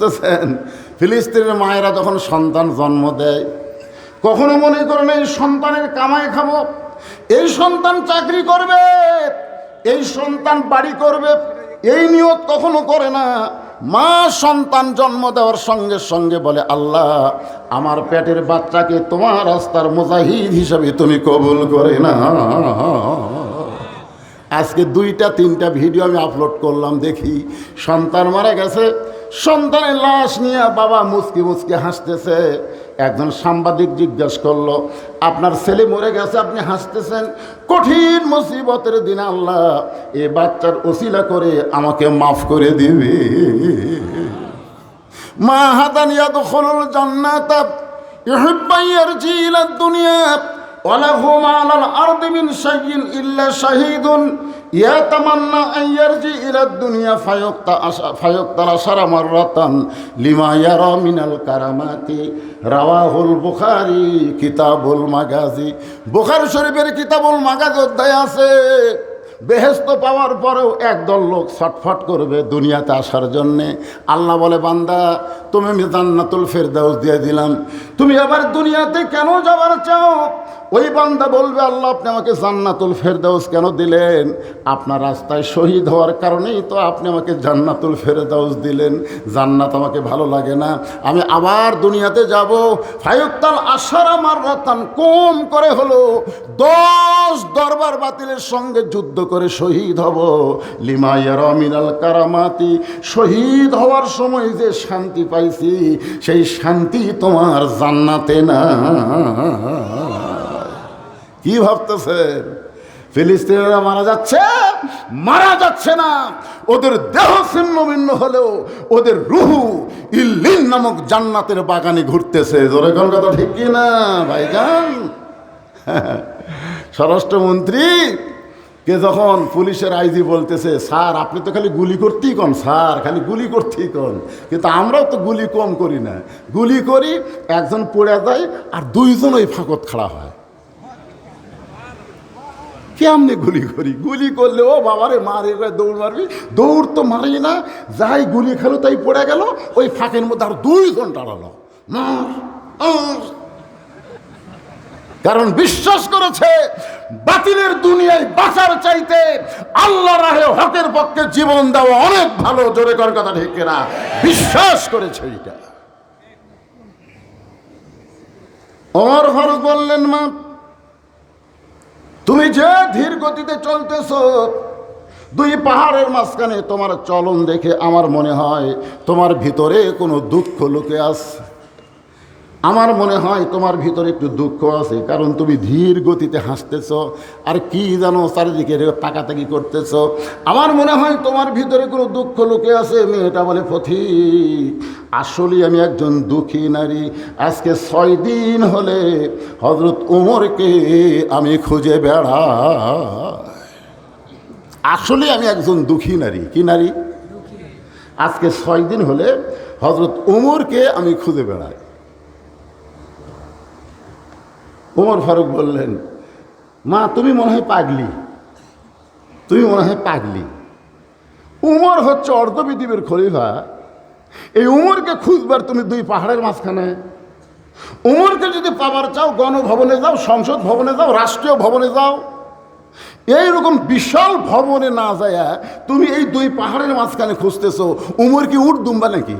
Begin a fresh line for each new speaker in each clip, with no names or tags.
বুঝতেছেন? ফিলিস্তিনের মায়েরা যখন সন্তান জন্ম দেয়, কখনো মনে করেন এই সন্তানের কামাই খাবো, এই সন্তান চাকরি করবে, এই সন্তান বাড়ি করবে, এই নিয়ত কখনো করে না। মা সন্তান জন্ম দেওয়ার সঙ্গে সঙ্গে বলে, আল্লাহ আমার পেটের বাচ্চাকে তোমার রাস্তার মুজাহিদ হিসাবে তুমি কবুল করে না। আজকে 2-3টা ভিডিও আমি আপলোড করলাম, দেখি সন্তান মারা গেছে, সন্তানের লাশ নিয়ে বাবা মুচকি মুচকি হাসতেছে। একজন সাংবাদিক জিজ্ঞেস করলো, আপনার ছেলে মরে গেছে, আপনি হাসতেছেন? কঠিন মুসিবতের দিন আল্লাহ এ বাচ্চার ওসিলা করে আমাকে মাফ করে দিবে। মা হাদান ইয়াদখুলুল জান্নাত ইউহিব্বু ইয়ারজি ইলা দুনিয়া ওয়ালাহু মা আলাল আরদি মিন শাইইন ইল্লা শাহীদুন ইয়াতামান্না আন ইয়ারজি ইলা দুনিয়া ফায়ুক্তালা সারা মাররাতান লিমা ইয়ারা মিনাল কারামাতি। রাওয়াহুল বুখারী কিতাবুল মাগাজি। বুখারী শরীফের কিতাবুল মাগাজি অধ্যায় আছে, বেহেশত পাওয়ার পরেও একদল লোক ছটফট করবে দুনিয়াতে আসার জন্যে। আল্লাহ বলে, বান্দা তুমি আমি জান্নাতুল ফেরদাউস দিয়ে দিলাম, তুমি আবার দুনিয়াতে কেন যাবার চাও? ওই বান্দা বলবে, আল্লাহ আপনি আমাকে জান্নাতুল ফেরদাউস কেন দিলেন? আপনার রাস্তায় শহীদ হওয়ার কারণেই তো আপনি আমাকে জান্নাতুল ফেরদাউস দিলেন। জান্নাত আমাকে ভালো লাগে না, আমি আবার দুনিয়াতে যাব। ফায়ুক্তাল আশারা মাররাতান, কম করে হলো 10 দরবার বাতিলের সঙ্গে যুদ্ধ করে শহীদ হব। লিমা ইয়ারা মিনাল কারামাতি, শহীদ হওয়ার সময় যে শান্তি পাইছি সেই শান্তি তোমার জান্নাতে না। কি ভাবতেছেন? ফিলিস্তিনিরা মারা যাচ্ছে, মারা যাচ্ছে না, ওদের দেহ ছিন্ন ভিন্ন হলেও ওদের রুহু ইল্লিন নামক জান্নাতের বাগানে ঘুরতেছে। জোরে কোন কথা ঠিক কি না ভাইজান? স্বরাষ্ট্রমন্ত্রী কে যখন পুলিশের আইজি বলতেছে, স্যার আপনি তো খালি গুলি করতেই কন, স্যার খালি গুলি করতেই কন, কিন্তু আমরাও তো গুলি কম করি না, গুলি করি, একজন পড়ে যায় আর 2জন ওই ফাঁকত খাড়া হয়। কেমনে গুলি করি? গুলি করলে ও বাবারে মারে, দৌড় মারবি, দৌড় তো মারি না, যাই গুলি খেলো তাই পড়ে গেল, ওই ফাঁকের মধ্যে আর 2জন দাঁড়ালো। কারণ বিশ্বাস করেছে বাতিলের দুনিয়ায় বাঁচার চাইতে আল্লাহ রাহে হকের পক্ষে জীবন দেওয়া অনেক ভালো। জোরে কর কথা ঠিক না? বিশ্বাস করেছে এটা। ওমর ফারুক বললেন, মা তুমি যে ধীর গতিতে চলতেছ, 2 পাহাড়ের মাঝখানে তোমার চলন দেখে আমার মনে হয় তোমার ভিতরে কোনো দুঃখ লুকে আছে। আমার মনে হয় তোমার ভিতরে একটু দুঃখ আছে, কারণ তুমি ধীর গতিতে হাসতেছ আর কি জানো চারিদিকে তাকাতাকি করতেছ। আমার মনে হয় তোমার ভিতরে কোনো দুঃখ লুকে আছে। মেয়েটা বলে, পথিক আসলে আমি একজন দুঃখী নারী। আজকে 6 দিন হলে হযরত ওমরকে আমি খুঁজে বেড়াই। আসলে আমি একজন দুঃখী নারী। কি নারী? আজকে 6 দিন হলে হযরত ওমরকে আমি খুঁজে বেড়াই। ওমর ফারুক বললেন, মা তুমি মনে হয় পাগলি, তুমি মনে হয় পাগলি। উমর হচ্ছে অর্ধ পৃথিবীর খলিফা, এই উমরকে খুঁজবার তুমি 2 পাহাড়ের মাঝখানে? উমরকে যদি পাবার চাও গণভবনে যাও, সংসদ ভবনে যাও, রাষ্ট্রীয় ভবনে যাও। এইরকম বিশাল ভবনে না যায় তুমি এই 2 পাহাড়ের মাঝখানে খুঁজতেছো, উমর কি উঠ দুম্বা নাকি?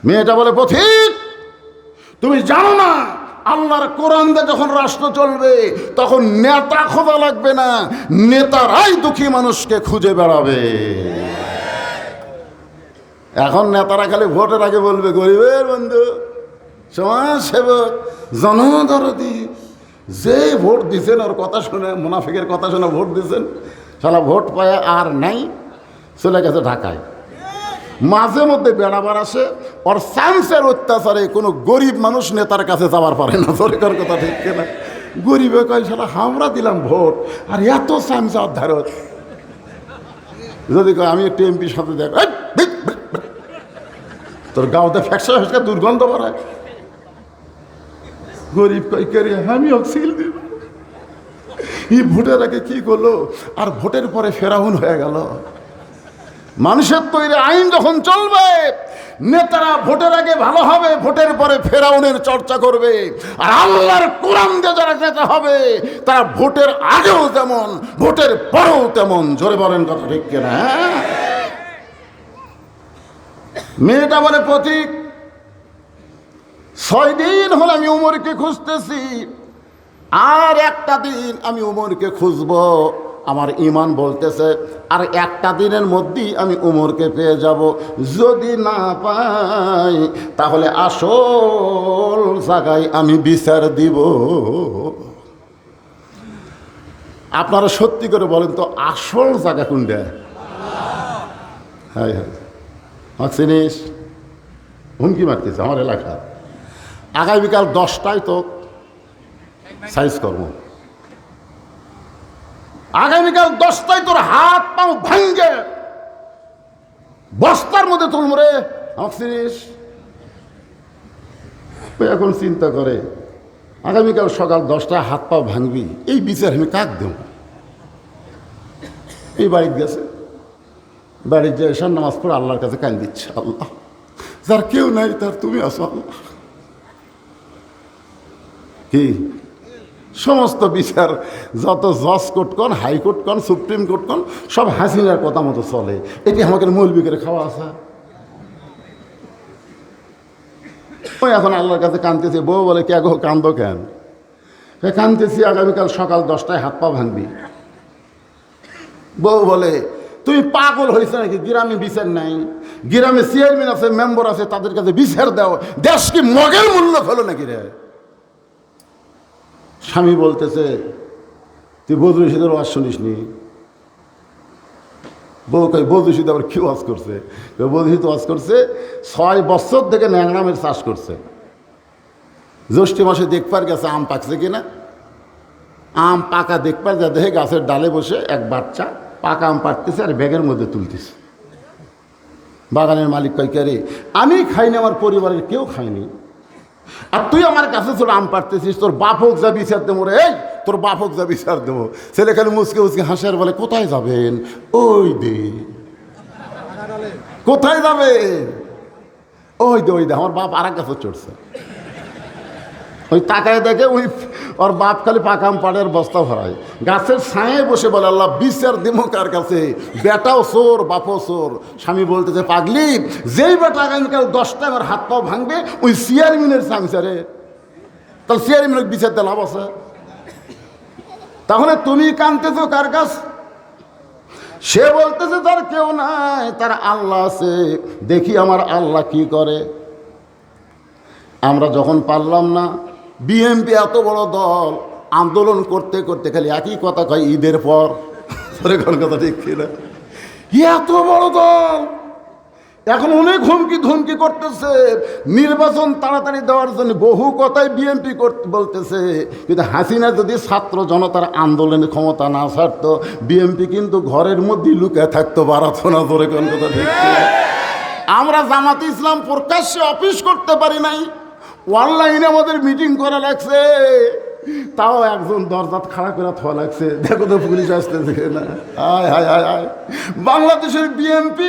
মেয়েটা বলে, পথিক তুমি জানো না আল্লাহর কোরআন দিয়ে যখন রাষ্ট্র চলবে তখন নেতা খোঁজা লাগবে না, নেতারাই দুঃখী মানুষকে খুঁজে বেড়াবে। এখন নেতারা খালি ভোটের আগে বলবে গরিবের বন্ধু, সমাজ সেবক, জনদরদি। যে ভোট দিচ্ছেন ওর কথা শুনে, মুনাফিকের কথা শুনে ভোট দিচ্ছেন, সারা ভোট পায় আর নাই, চলে গেছে ঢাকায়। মাঝে মধ্যে বেড়াবার আসে, ওর চান্সের অত্যাচারে কোনো গরিব মানুষ নেতার কাছে যাওয়ার পারে না। সরকার কথা ঠিক কিনা? গরিবে কয় সালা আমরা দিলাম ভোট আর এত চান্স ধারত। যদি কয় আমি একটু এমপির সাথে দেখ, তোর গাঁওতে ফ্যাকসা ফ্যাকসা দুর্গন্ধ বাড়ায়। গরিব কয় কে রে, আমি অক্সিল দিব। এই ভোটের আগে কি করলো আর ভোটের পরে ফেরাউন হয়ে গেল। মানুষের তৈরি আইন যখন চলবে, নেতারা ভোটের আগে ভালো হবে, ভোটের পরে ফেরাউনের চর্চা করবে। আর আল্লাহর কোরআন দিয়ে যারা নেতা হবে, তারা ভোটের আগেও তেমন, ভোটের পরেও তেমন। জোরে বলেন কথা ঠিক কিনা? মেয়েটা বলে, প্রতীক 6 দিন হল আমি উমরকে খুঁজতেছি, আর একটা দিন আমি উমরকে খুঁজবো। আমার ঈমান বলতেছে আর একটা দিনের মধ্যেই আমি উমরকে পেয়ে যাব। যদি না পাই তাহলে আসল জায়গায় আমি বিচার দিব। আপনারা সত্যি করে বলেন তো, আসল জায়গা কোনটা? হ্যাঁ হ্যাঁ, চিনিস? হুমকি মারতেছে আমার এলাকা। আগামীকাল 10টায় তো সাইজ কর্ম, আগামীকাল 10টায় তোর হাত পাও ভাঙ্গে বস্তার মধ্যে তুলব রে। আমার চিনিস? এখন চিন্তা করে আগামীকাল সকাল 10টায় হাত পাও ভাঙবি, এই বিচার আমি কাক দেব? এই বাড়িতে গেছে, বাড়ির যে এসার নামাজ পড়ে আল্লাহর কাছে কান দিচ্ছে, আল্লাহ যার কেউ নাই তার তুমি আসো আল্লাহ। কি সমস্ত বিচার, যত জজ কোর্ট কন, হাইকোর্ট কন, সুপ্রিম কোর্ট কন, সব হাসিনার কথা মতো চলে। এটি আমাকে মৌলবি করে খাওয়া আসা। ওই এখন আল্লাহর কাছে কাঁদতেছে। বউ বলে, কে গো কান্দো কেন? কাঁদতেছি আগামীকাল সকাল 10টায় হাত পা ভাঙবি। বউ বলে, তুমি পাগল হয়েছে নাকি? গ্রামে বিচার নাই, গ্রামে চেয়ারম্যান আছে, মেম্বার আছে, তাদের কাছে বিচার দাও। দেশ কি মগের মূল্য হলো নাকি রে? স্বামী বলতেছে, তুই বদরুশিদের ওয়াজ শুনিস নি? বউ কই, বদরুশিদ আবার কি ওয়াজ করছে? বদরুশিদ ওয়াজ করছে 6 বছর থেকে ন্যাংরামের চাষ করছে। জ্যৈষ্ঠ মাসে দেখবার গেছে আম পাকছে কিনা, আম পাকা দেখবার যা দেখে গাছের ডালে বসে এক বাচ্চা পাকা আম পাড়তেছে আর ব্যাগের মধ্যে তুলতেছে। বাগানের মালিক কয়, কে রে? আমি খাইনি, আমার পরিবারের কেউ খায়নি, আর তুই আমার কাছে ছোট আম পাড়তেছিস, তোর বাপ হোক যা বিচার দেবো রে। এই তোর বাপ হোক যা বিচার দেবো। ছেলে খালি মুচকে মুচকে হাসার বলে, কোথায় যাবেন? ওই দে। কোথায় যাবে? ওই দে, ওই দে। আমার বাপ আর এক গাছে চড়ছে। ওই তাকায় দেখে ওই ওর বাপ খালি পাকা আম পাড়ের বস্তা ভরায়, গাছের ছায়ে বসে বলে, আল্লাহ বিচার দিব কার কাছে? বেটাও চোর, বাপও চোর। স্বামী বলতেছে, পাগলি, যেই বেটা আগামীকাল 10টায় আমার হাত পাও ভাঙবে, ওই চেয়ারম্যানের চামচারে, তাহলে চেয়ারম্যানের বিচার দিয়ে লাভ আছে? তাহলে তুমি কাঁদতেছো কার কাছ? সে বলতেছে, তার কেউ নাই, তার আল্লাহ আছে, দেখি আমার আল্লাহ কি করে। আমরা যখন পারলাম না, বিএনপি এত বড় দল আন্দোলন করতে করতে খালি একই কথা কয়, ঈদের পর। কোন কথা ঠিক কিনা? এত বড় দল এখন অনেক হুমকি ধমকি করতেছে, নির্বাচন তাড়াতাড়ি দেওয়ার জন্য বহু কথাই বিএনপি বলতেছে। কিন্তু হাসিনা যদি ছাত্র জনতার আন্দোলনের ক্ষমতা না ছাড়তো, বিএনপি কিন্তু ঘরের মধ্যে লুকে থাকতো, বাড়াতো না। ধরে কোন কথা ঠিক কিনা? আমরা জামাতে ইসলাম প্রকাশ্যে অফিস করতে পারি নাই, অনলাইনে আমাদের মিটিং করা লাগছে, তাও একজন দরজাত খাড়া করে থোয়া লাগছে। দেখো তো পুলিশ আসতেছে না। আয় হায় হায় হায়, বাংলাদেশের বিএনপি,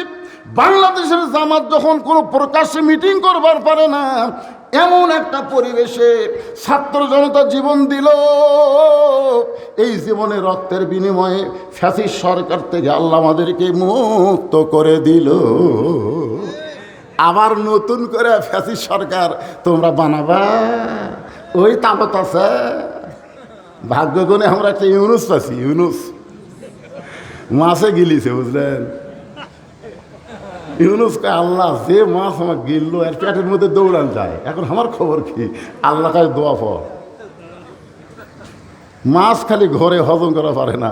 বাংলাদেশের জামাত যখন কোনো প্রকাশ্যে মিটিং করবার পারে না, এমন একটা পরিবেশে ছাত্র জনতা জীবন দিল। এই জীবনে রক্তের বিনিময়ে ফ্যাসিস্ট সরকার থেকে আল্লাহ আমাদেরকে মুক্ত করে দিল। আবার নতুন করে ফ্যাসিস্ট সরকার তোমরা বানাবা, ওই তাপত আছে। ভাগ্যগুণে আমরা একটা ইউনুস পাচ্ছি, ইউনুস মাছে গিলিছে, বুঝলেন? ইউনুস কয়, আল্লাহ যে মাছ আমার গিললো এর পেটের মধ্যে দৌড়ান যায়, এখন আমার খবর কি? আল্লাহ কাছে দোয়া পর। মাছ খালি ঘরে হজম করা পারে না।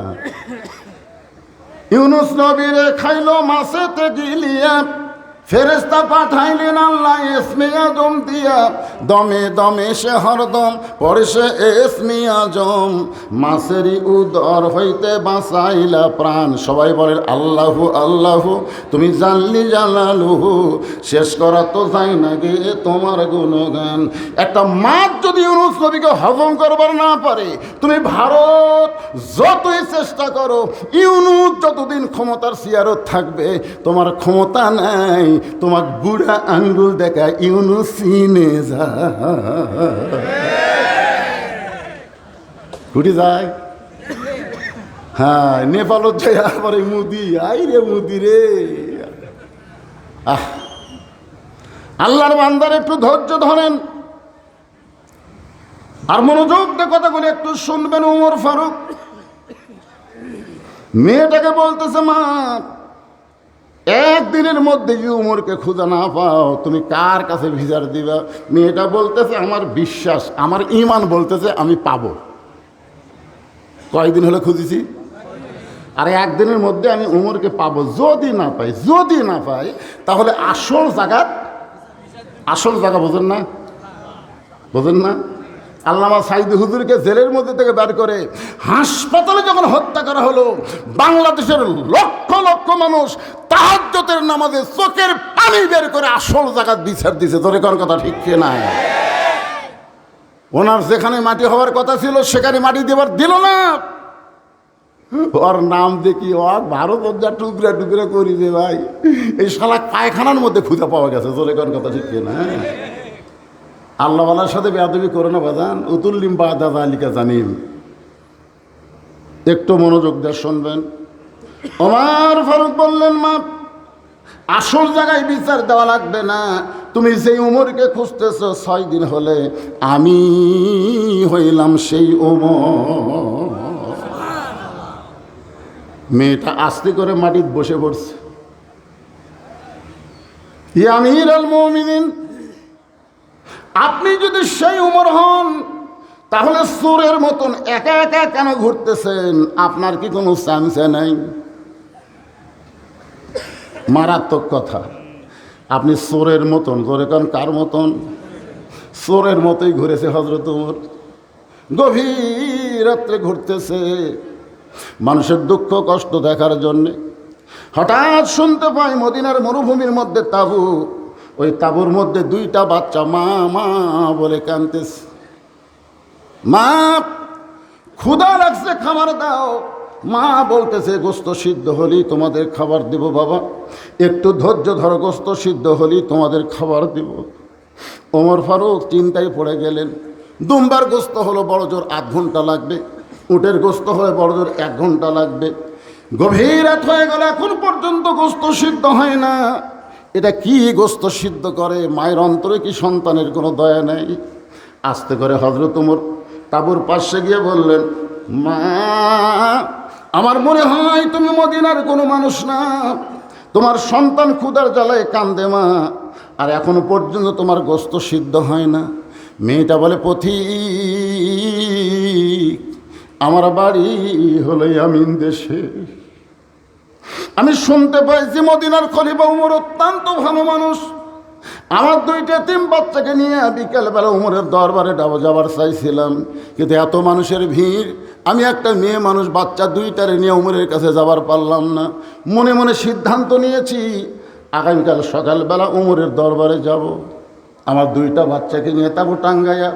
ইউনুস নবীরে খাইলো মাছেতে গিলিয়া, ফেরেশতা পাঠাইলেন আল্লাহ ইসমে আজম দিয়া, দমে দমে সে হরদম পরে সে ইসমে আজম, মাছেরই উদর হইতে বাঁচাইলা প্রাণ। সবাই বলেন আল্লাহু আল্লাহু, তুমি জানলি জালালুহু, শেষ করা তো যায় না গে তোমার গুণগান। একটা মাছ যদি ইউনুস নবীকে হজম করবার না পারে, তুমি ভারত যতই চেষ্টা করো, ইউনুস যতদিন ক্ষমতার চেয়ারও থাকবে, তোমার ক্ষমতা নাই। তোমার বুড়া আঙ্গুল দেখা ইউনুস চিনে যা ঘুরে যায়। হ্যাঁ, নেপালত যাই আবার মুদি, আই রে মুদি রে। আল্লাহর বান্দার একটু ধৈর্য ধরেন আর মনোযোগ দিয়ে কথাগুলো একটু শুনবেন। উমর ফারুক মেয়েটাকে বলতেছে, মা একদিনের মধ্যে কি উমরকে খুঁজে না পাও, তুমি কার কাছে ভিজার দিবা? মেয়েটা বলতেছে, আমার বিশ্বাস, আমার ঈমান বলতেছে আমি পাবো। কয়দিন হলে খুঁজেছি, আর একদিনের মধ্যে আমি উমরকে পাবো। যদি না পাই তাহলে আসল জায়গা বোঝেন না? আল্লামা সাইদি হুজুরকে জেলের মধ্যে থেকে বের করে হাসপাতালে যখন হত্যা করা হলো, বাংলাদেশের লক্ষ লক্ষ মানুষ তাহাজ্জুদের নামাজে চোখের পানি বের করে আসল জায়গা বিচার দিছে। তোর কোন কথা ঠিক না? ওনার যেখানে মাটি হওয়ার কথা ছিল সেখানে মাটি দেবার দিল না। ওর নাম দেখি ওর ভারত যা টুকরা টুকরা করি যে ভাই, এই শালা পায়খানার মধ্যে খুঁজে পাওয়া গেছে। তোর কোন কথা ঠিক না? আল্লাহওয়ালার সাথে বেয়াদবি করে না বাজান। উতুল্লিম বা দাদা আলিকা জানিম। একটু মনোযোগ দিয়ে শুনবেন। ওমর ফারুক বললেন, মা আসল জায়গায় বিচার দেওয়া লাগবে না, তুমি যেই উমরকে খুঁজতেছ 6 দিন হলে আমি হইলাম সেই উমর। মেয়েটা আস্তে করে মাটিতে বসে পড়ছে। ইয়া আমিরুল মুমিনিন, আপনি যদি সেই উমর হন তাহলে চোরের মতন একা একা কেন ঘুরতেছেন? আপনার কি কোনো চান্স নাই? মারাত্মক কথা। আপনি চোরের মতন, জোরে কান কার মতন? চোরের মতোই ঘুরেছে হযরত উমর। গভীর রাত্রে ঘুরতেছে মানুষের দুঃখ কষ্ট দেখার জন্যে। হঠাৎ শুনতে পাই মদিনার মরুভূমির মধ্যে তাঁবু, ওই তাঁবুর মধ্যে 2টা বাচ্চা মা মা বলে কাঁদতেছে। মা ক্ষুধা লাগছে, খাবার দাও। মা বলতেছে, গোস্ত সিদ্ধ হলেই তোমাদের খাবার দেব বাবা, একটু ধৈর্য ধরো, গোস্ত সিদ্ধ হলেই তোমাদের খাবার দেব। ওমর ফারুক চিন্তায় পড়ে গেলেন। দুম্বার গোস্ত হলো বড় জোর 8 ঘন্টা লাগবে, উটের গোস্ত হলে বড় জোর 1 ঘন্টা লাগবে। গভীর রাত হয়ে গেল, এখন পর্যন্ত গোস্ত সিদ্ধ হয় না। এটা কি গোস্ত সিদ্ধ করে? মায়ের অন্তরে কি সন্তানের কোনো দয়া নেই? আস্তে করে হযরত ওমর তাঁবুর পাশে গিয়ে বললেন, মা আমার মনে হয় তুমি মদিনার কোনো মানুষ না, তোমার সন্তান ক্ষুধার জ্বালায় কান্দে মা, আর এখনো পর্যন্ত তোমার গোস্ত সিদ্ধ হয় না। মেয়েটা বলে, পথিক আমার বাড়ি হলো ইয়ামিন দেশে। আমি শুনতে পাইছি মদিনার খলিফা উমর অত্যন্ত ভালো মানুষ। আমার 2টা এতিম বাচ্চাকে নিয়ে বিকেলবেলা উমরের দরবারে যাবার চাইছিলাম, কিন্তু এত মানুষের ভিড়, আমি একটা মেয়ে মানুষ, বাচ্চা 2টারে নিয়ে উমরের কাছে যাবার পারলাম না। মনে মনে সিদ্ধান্ত নিয়েছি আগামীকাল সকালবেলা উমরের দরবারে যাব। আমার 2টা বাচ্চাকে নিয়ে তাবু টাঙ্গাইয়া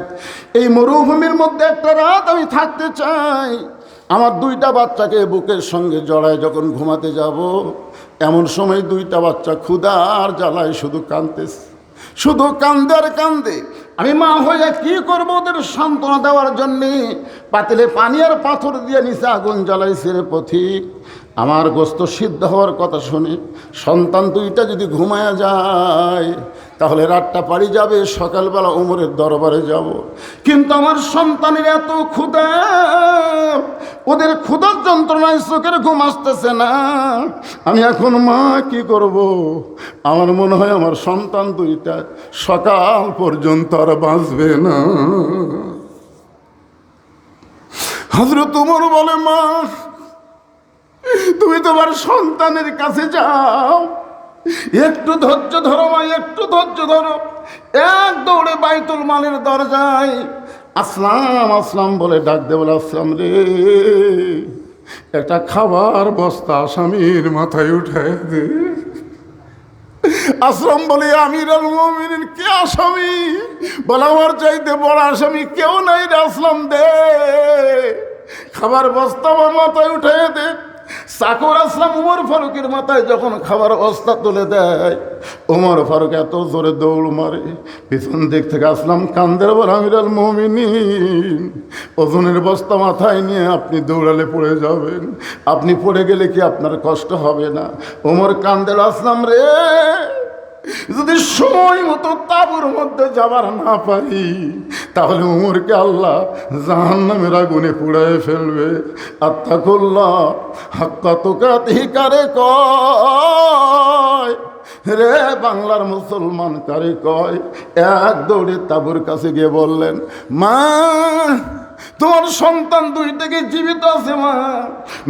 এই মরুভূমির মধ্যে একটা রাত আমি থাকতে চাই। আমার 2টা বাচ্চাকে বুকের সঙ্গে জড়ায় যখন ঘুমাতে যাব, এমন সময় 2টা বাচ্চা ক্ষুধার জ্বালায় শুধু কাঁদতেছে, শুধু কান্দে আর কান্দে। আমি মা হয়ে কি করবো ওদের সান্ত্বনা দেওয়ার জন্যে পাতিলে পানি আর পাথর দিয়ে নিচে আগুন জ্বালাইছে। রে পথিক, আমার গোস্ত সিদ্ধ হওয়ার কথা শুনে সন্তান 2টা যদি ঘুমায়া যায় তাহলে রাতটা পারি যাবে, সকালবেলা ওমরের দরবারে যাব। কিন্তু আমার সন্তানের এত ক্ষুধা, ওদের ক্ষুধার যন্ত্রণায় চোখের ঘুম আসতেছে না। আমি এখন মা কি করব? আমার মনে হয় আমার সন্তান 2টা সকাল পর্যন্ত আর বাঁচবে না। হযরত ওমর বলে, মা তুমি তোমার সন্তানের কাছে যাও, একটু ধৈর্য ধরো মা, একটু ধৈর্য ধরো। এক দৌড়ে বাইতুল মালের দরজায় আসলাম আসলাম বলে ডাক দে, বলে আসলাম রে, একটা খাবার বস্তা আসামির মাথায় উঠায় দে। আসলাম বলে আমিরুল মুমিনিন, কে আসামি? বলে আমার চাইতে বড় আসামি কেউ নাই রে আসলাম, দে খাবার বস্তা আমার মাথায় উঠায় দে। চাকর আসলাম উমর ফারুকের মাথায় যখন খাবার বস্তা তুলে দেয়, উমর ফারুক এত জোরে দৌড় মারে, পিছন দিক থেকে আসলাম কান্দের, বলে আমিরুল মুমিনিন, ওজনের বস্তা মাথায় নিয়ে আপনি দৌড়ালে পড়ে যাবেন, আপনি পড়ে গেলে কি আপনার কষ্ট হবে না? উমর কান্দের, আসলাম রে, যদি সময় মতো তাঁবুর মধ্যে যাবার না পারি, তাহলে উমরকে আল্লাহ জাহান্নামের আগুনে পুড়ায় ফেলবে। আত্তাকুল্লাহ হাক্কা তুকাতিহি কারে কয় রে বাংলার মুসলমান, কারে কয়? এক দৌড়ে তাঁবুর কাছে গিয়ে বললেন, মা তোমার সন্তান দুইটাকে জীবিত আছে মা।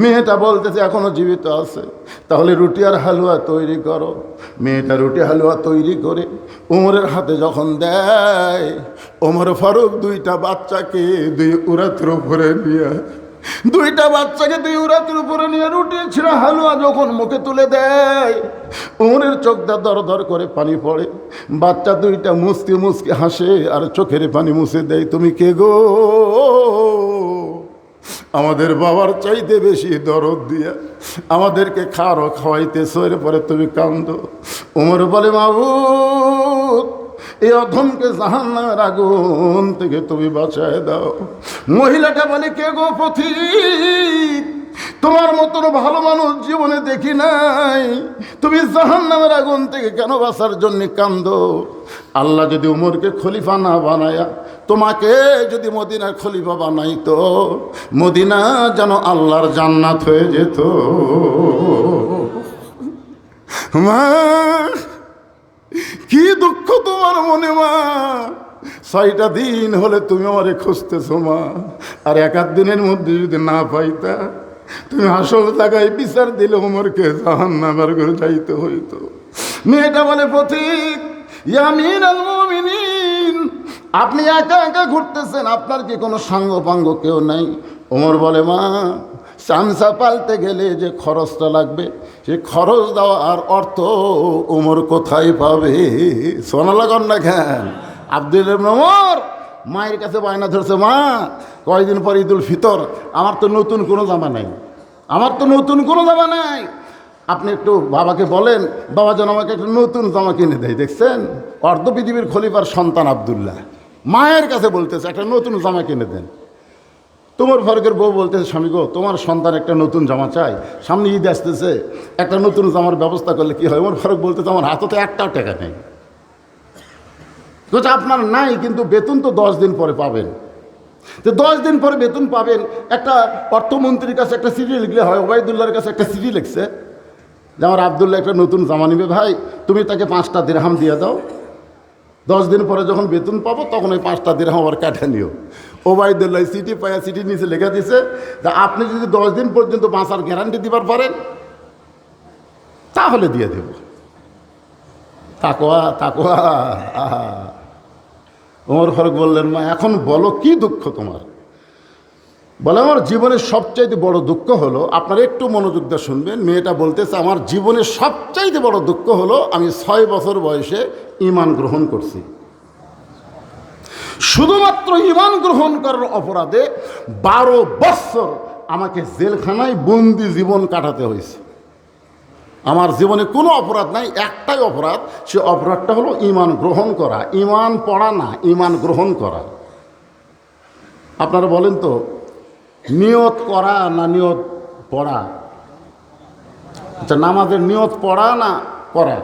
মেয়েটা বলতেছে এখনো জীবিত আছে। তাহলে রুটি আর হালুয়া তৈরি করো। মেয়েটা রুটি হালুয়া তৈরি করে উমরের হাতে যখন দেয়, ওমর ফারুক দুইটা বাচ্চাকে দুই উরাতের উপরে নিয়ে রুটি ছিঁড়া হালুয়া যখন মুখে তুলে দেয়, উমরের চোখটা দর দর করে পানি পড়ে। বাচ্চা দুইটা মুচকি মুচকি হাসে আর চোখের পানি মুছে দেয়। তুমি কে গো? আমাদের বাবার চাইতে বেশি দরদ দিয়া আমাদেরকে খাওয়াইতেছো, এরপরে তুমি কান্দো। উমর বলে, মাবুদ, এই অধমকে জাহান্নামের আগুন থেকে তুমি বাঁচায় দাও। মহিলাটা বলে, কে গো পথিক? তোমার মতন ভালো মানুষ জীবনে দেখি নাই, তুমি জাহান্নামের আগুন থেকে কেন বাঁচার জন্য কান্দো? আল্লাহ যদি উমরকে খলিফা না বানায়া তোমাকে যদি মদিনার খলিফা বানাইতো, মদিনা যেন আল্লাহর জান্নাত হয়ে যেত। মা, কি দুঃখ তোমার মনে মা। 6টা দিন হলে তুমি আমারে খুঁজতেছো মা, আর 1 দিনের মধ্যে যদি না পাইতা, তুমি আসল জায়গায় বিচার দিলে উমরকে জাহান্নামের ঘরে যাইতে হইতো। মেয়েটা বলে, পথিক, ইয়া আমিরুল মুমিনিন, আপনি একা একা ঘুরতেছেন, আপনার কি কোনো সাঙ্গ পাঙ্গ কেউ নাই? ওমর বলে, মা, চামচা পালতে গেলে যে খরচটা লাগবে, সে খরচ দেওয়া আর অর্থ ওমর কোথায় পাবে? সোনা লাগান না কেন? আব্দুল ইবনে ওমর মায়ের কাছে বায়না ধরছে, মা, কয়দিন পর ঈদুল ফিতর, আমার তো নতুন কোনো জামা নাই, আপনি একটু বাবাকে বলেন, বাবা যেন আমাকে একটা নতুন জামা কিনে দেয়। দেখছেন, অর্ধ পৃথিবীর খলিফার সন্তান আব্দুল্লাহ মায়ের কাছে বলতেছে একটা নতুন জামা কিনে দেন। তোমার ফারুকের বউ বলতেছে, স্বামী গো, তোমার সন্তান একটা নতুন জামা চাই, সামনে ঈদ আসতেছে, একটা নতুন জামার ব্যবস্থা করলে কি হয়? ওমর ফারুক বলতেছে, আমার হাতে তো একটাও টাকা নেই। বলছে, আপনার নাই, কিন্তু বেতন তো 10 দিন পরে পাবেন। তো 10 দিন পরে বেতন পাবেন, একটা অর্থমন্ত্রীর কাছে একটা চিঠি লিখলে হয়। ওবায়দুল্লাহর কাছে একটা চিঠি লিখছে যে আমার আব্দুল্লাহ একটা নতুন জামা নিবে, ভাই তুমি তাকে 5টা দিরহাম দিয়ে দাও, 10 দিন পরে যখন বেতন পাবো তখন ওই 5টা দিরহাম আবার কাটে নিও। ওবায়দুল্লাহ চিঠি পায়া চিঠি নিচে লেখা দিছে যে আপনি যদি 10 দিন পর্যন্ত বাঁচার গ্যারান্টি দিবার পারেন তাহলে দিয়ে দেব। তাকওয়া তাকওয়া। ওমর ফারুক বললেন, মা, এখন বলো কি দুঃখ তোমার? বলে, আমার জীবনের সবচাইতে বড় দুঃখ হলো, আপনারা একটু মনোযোগ দিয়ে শুনবেন। মেয়েটা বলতেছে, আমার জীবনের সবচাইতে বড় দুঃখ হলো আমি 6 বছর বয়সে ঈমান গ্রহণ করছি। শুধুমাত্র ঈমান গ্রহণ করার অপরাধে 12 বছর আমাকে জেলখানায় বন্দি জীবন কাটাতে হয়েছে। আমার জীবনে কোনো অপরাধ নাই, একটাই অপরাধ, সে অপরাধটা হলো ঈমান গ্রহণ করা। ঈমান পড়া না, ঈমান গ্রহণ করা। আপনারা বলেন তো, নিয়ত করা না নিয়ত পড়া? আচ্ছা, নামাজের নিয়ত পড়া না করা?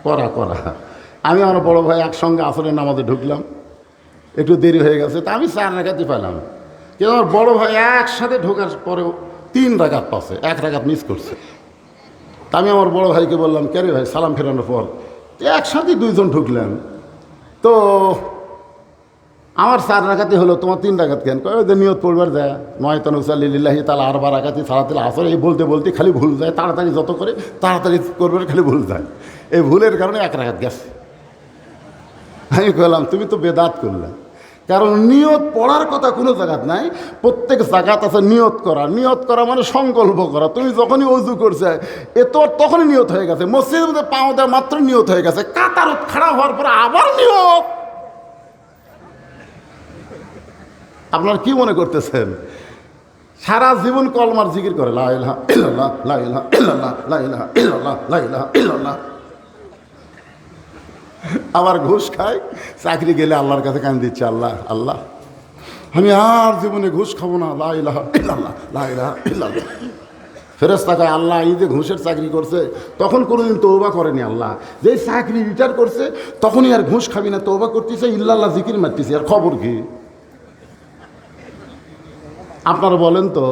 করা করা। আমি আমার বড় ভাই একসঙ্গে আসরে নামাজে ঢুকলাম, একটু দেরি হয়ে গেছে, তা আমি 4 রাকাতই পেলাম। কিন্তু আমার বড় ভাই একসাথে ঢোকার পরেও 3 রাকাত পাচ্ছে, 1 রাকাত মিস করছে। তা আমি আমার বড় ভাইকে বললাম, কে রে ভাই, সালাম ফেরানোর পর একসাথে 2 জন ঢুকলাম, তো আমার 4 রাকাতই হলো, তোমার 3 রাকাত কেন? কয় ওই যে নিয়ত পড়বার যায়, নয়তন উসাল্লিল্লাহি তাআলা আরবা রাকাতি সালাতুল আসর, এই বলতে বলতে খালি ভুল যায়, তাড়াতাড়ি যত করে তাড়াতাড়ি করবে খালি ভুল যায়, এই ভুলের কারণে 1 রাকাত গেছে। আমি বললাম তুমি তো বেদাত করলে, কারণ নিয়ত পড়ার কথা কোনো জায়গাত নাই, প্রত্যেক জায়গাত আছে নিয়ত করা। নিয়ত করা মানে সংকল্প করা। তুমি যখনই অজু করছে এ তো তখনই নিয়ত হয়ে গেছে, মসজিদের মধ্যে পাও দেওয়া মাত্র নিয়ত হয়ে গেছে, কাতারত খাড়া হওয়ার পরে আবার নিয়ত। আপনারা কি মনে করতেছেন সারা জীবন কলমার জিকির করে লা ইলাহা ইল্লাল্লাহ, লা ইলাহা ইল্লাল্লাহ, লা ইলাহা ইল্লাল্লাহ, লা ইলাহা ইল্লাল্লাহ, আবার ঘুষ খায়, চাকরি গেলে আল্লাহর কাছে কান দিচ্ছে, আল্লাহ আল্লাহ আমি আর জীবনে ঘুষ খাবো না, লা ইলাহা ইল্লাল্লাহ, লা ইলাহা ইল্লাল্লাহ। ফেরেশতা কয় আল্লাহ এই যে ঘুষের চাকরি করছে তখন কোনোদিন তওবা করেনি, আল্লাহ যেই চাকরি রিটায়ার করছে তখনই আর ঘুষ খাবি না, তওবা করতেছে, ইল্লাল্লাহ জিকির মারতেছে, আর খবর কি? আপনারা বলেন তো,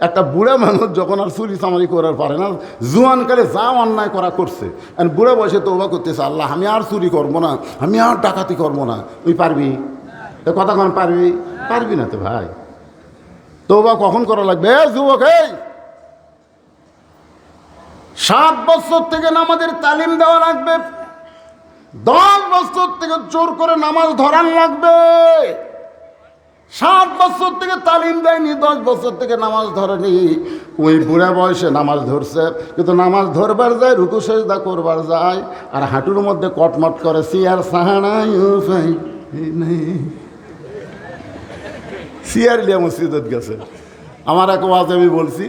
একটা বুড়া মানুষ যখন আর চুরি চামারি করার পারে না, জোয়ানকালে যা অন্যায় করা করছে, আর বুড়া বয়সে তওবা করতেছে, আল্লাহ আমি আর চুরি করবো না, আমি আর ডাকাতি করবো না, তুই পারবি? কথা কন পারবি? পারবি না তো ভাই। তওবা কখন করা লাগবে? যুবক, এই 7 বছর থেকে নামাজের তালিম দেওয়া লাগবে, 10 বছর থেকে জোর করে নামাজ ধরান লাগবে। 7 বছর থেকে তালিম দেয়নি, 10 বছর থেকে নামাজ ধরেনি, ওই বুড়া বয়সে নামাজ ধরছে, কিন্তু নামাজ ধরবার যায়, রুকু সেজদা করবার যায়, আর হাঁটুর মধ্যে কটমট করে, সিয়ার সাহানাই সিয়ার লিয়া মসজিদত গেছে। আমার এক ওয়াজ আমি বলছি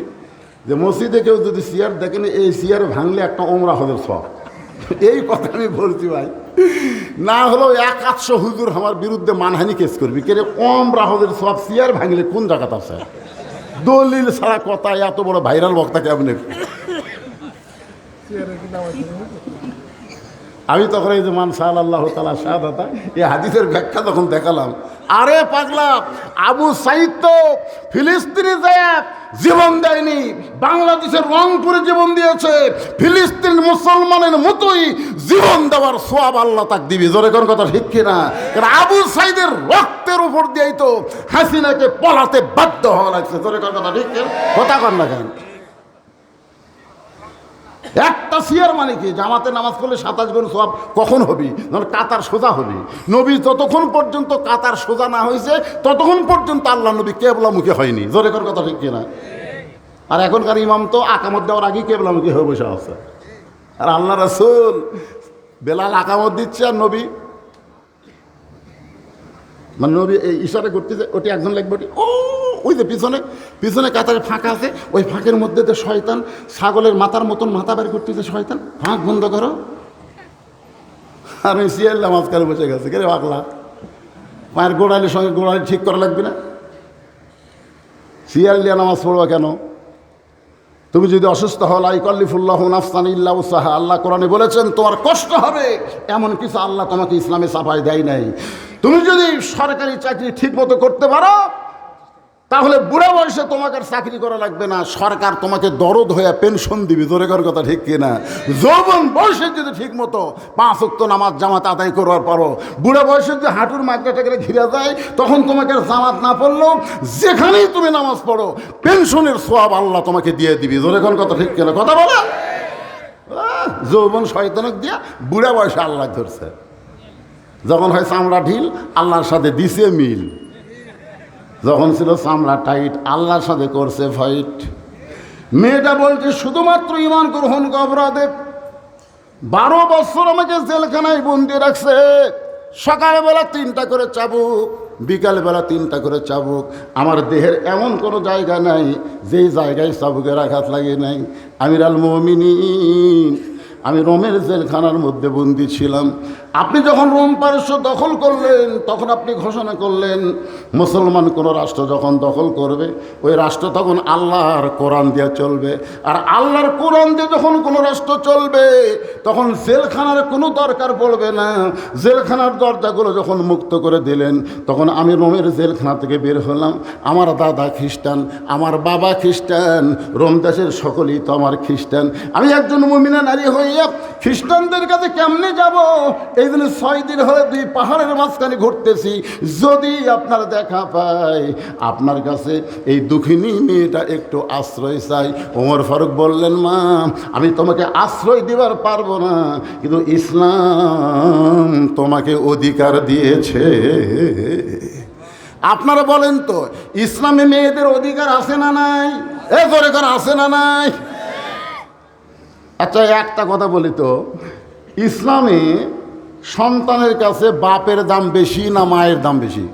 যে মসজিদে কেউ যদি সিয়ার দেখেন, এই সিয়ার ভাঙলে একটা ওমরা হদের সব, এই কথা আমি বলছি ভাই। না হলেও 100 হুজুর আমার বিরুদ্ধে মানহানি কেস করবি, কে রে ওমরা হদের সব সিয়ার ভাঙলে কোন জায়গাতে আছে? দলিল ছাড়া কথা, এত বড় ভাইরাল বক্তা কেমনে? আমি তখন এই যে মান সাল আল্লাহ তাআলা শাহাদাতা, এই হাদিসের ব্যাখ্যা যখন দেখালাম, আরে পাগলা, আবু সাইদ তো ফিলিস্তিনে যায় জীবন দেয়নি, বাংলাদেশের রংপুরে জীবন দিয়েছে, ফিলিস্তিন মুসলমানের মতোই জীবন দেওয়ার সওয়াব আল্লাহ তাকে দিবে। জোরে কোন কথা ঠিক কিনা? কারণ আবু সাইদের রক্তের উপর দিয়েই তো হাসিনাকে পলাতে বাধ্য হওয়া লাগছে। জোরে কোন কথা ঠিক কিনা? কথা কন না কেন? একটা সিয়ার মানে কি? জামাতে নামাজ পড়লে 27 গুণ সওয়াব কখন হবি? ধর কাতার সোজা হবি। নবী যতক্ষণ পর্যন্ত কাতার সোজা না হয়েছে ততক্ষণ পর্যন্ত আল্লাহ নবী কেবলামুখী হয়নি। জোরে কর কথা ঠিক কিনা? আর এখনকার ইমাম তো আকামত দেওয়ার আগেই কেবলামুখী হয়ে বসে আছে। আর আল্লাহ রাসূল বেলাল আকামত দিচ্ছে, আর নবী মানে নবী এই ইশারা করতেছে, ওটি একজন লাগবে, ওটি ও ওই যে পিছনে পিছনে কাতারে ফাঁকা আছে, ওই ফাঁকের মধ্যে তো শয়তান ছাগলের মাথার মতন মাথা বের করতেছে, শয়তান ফাঁক বন্ধ করো। আর ওই সিয়াল্লা মাঝখানে বসে গেছে, কে রে পাগলা, পায়ের গোড়ালির সঙ্গে গোড়ালি ঠিক করা লাগবে না? সিয়াল্লিয়া নামাজ পড়বা কেন? তুমি যদি অসুস্থ হও, লা ইকাল্লিফুল্লাহু নাফসান ইল্লা উসাহা, আল্লাহ কোরআনে বলেছেন তোমার কষ্ট হবে, এমন কিছু আল্লাহ তোমাকে ইসলামে চাপায় দেয় নাই। তুমি যদি সরকারি চাকরি ঠিক মতো করতে পারো তাহলে বুড়া বয়সে তোমাকে আর চাকরি করা লাগবে না, সরকার তোমাকে দরদ হয়ে পেনশন দিবে। জোরে কর কথা ঠিক কিনা? যৌবন বয়সে যদি ঠিক মতো 5 ওয়াক্ত নামাজ জামাত আদায় করবার পারো, বুড়া বয়সে যদি হাঁটুর মাকড়াটা করে ঘিরে যায়, তখন তোমাকে আর জামাত না পড়লেও যেখানেই তুমি নামাজ পড়ো পেনশনের সওয়াব আল্লাহ তোমাকে দিয়ে দিবি। জোরে কর কথা ঠিক কিনা? কথা বলো। যৌবন শয়তানক দিয়া বুড়া বয়সে আল্লাহ ধরছে, যখন হয় চামড়া ঢিল আল্লাহর সাথে দিছে মিল, যখন ছিল চামড়া টাইট আল্লাহর সাথে করছে ফাইট। মেয়েটা বলছে শুধুমাত্র ঈমান গ্রহণ অপরাধে 12 বছর আমাকে জেলখানায় বন্দি রাখছে। সকালবেলা 3টা করে চাবুক, বিকালবেলা 3টা করে চাবুক। আমার দেহের এমন কোনো জায়গা নাই যেই জায়গায় চাবুকের আঘাত লাগে নাই। আমিরুল মুমিনিন, আমি রোমের জেলখানার মধ্যে বন্দি ছিলাম। আপনি যখন রোম পারস্য দখল করলেন তখন আপনি ঘোষণা করলেন মুসলমান কোনো রাষ্ট্র যখন দখল করবে ওই রাষ্ট্র তখন আল্লাহর কোরআন দিয়ে চলবে, আর আল্লাহর কোরআন দিয়ে যখন কোনো রাষ্ট্র চলবে তখন জেলখানার কোনো দরকার পড়বে না। জেলখানার দরজাগুলো যখন মুক্ত করে দিলেন তখন আমি রোমের জেলখানা থেকে বের হলাম। আমার দাদা খ্রিস্টান, আমার বাবা খ্রিস্টান, রোম দেশের সকলেই তো আমার খ্রিস্টান। আমি একজন মুমিনা নারী হইয়া খ্রিস্টানদের কাছে কেমনে যাব? এই জন্য 6 দিন হয়ে 2 পাহাড়ের মাঝখানে ঘুরতেছি। যদি আপনার দেখা পাই, আপনার কাছে এই দুঃখিনী মেয়েটা একটু আশ্রয় চাই। ওমর ফারুক বললেন, মা আমি তোমাকে আশ্রয় দিবার পারবো না, কিন্তু ইসলাম তোমাকে অধিকার দিয়েছে। আপনারা বলেন তো, ইসলামে মেয়েদের অধিকার আছে না নাই? করে আছে না নাই? আচ্ছা একটা কথা বলি তো, ইসলামে সন্তানের কাছে বাপের দাম বেশি না মায়ের দাম বেশি?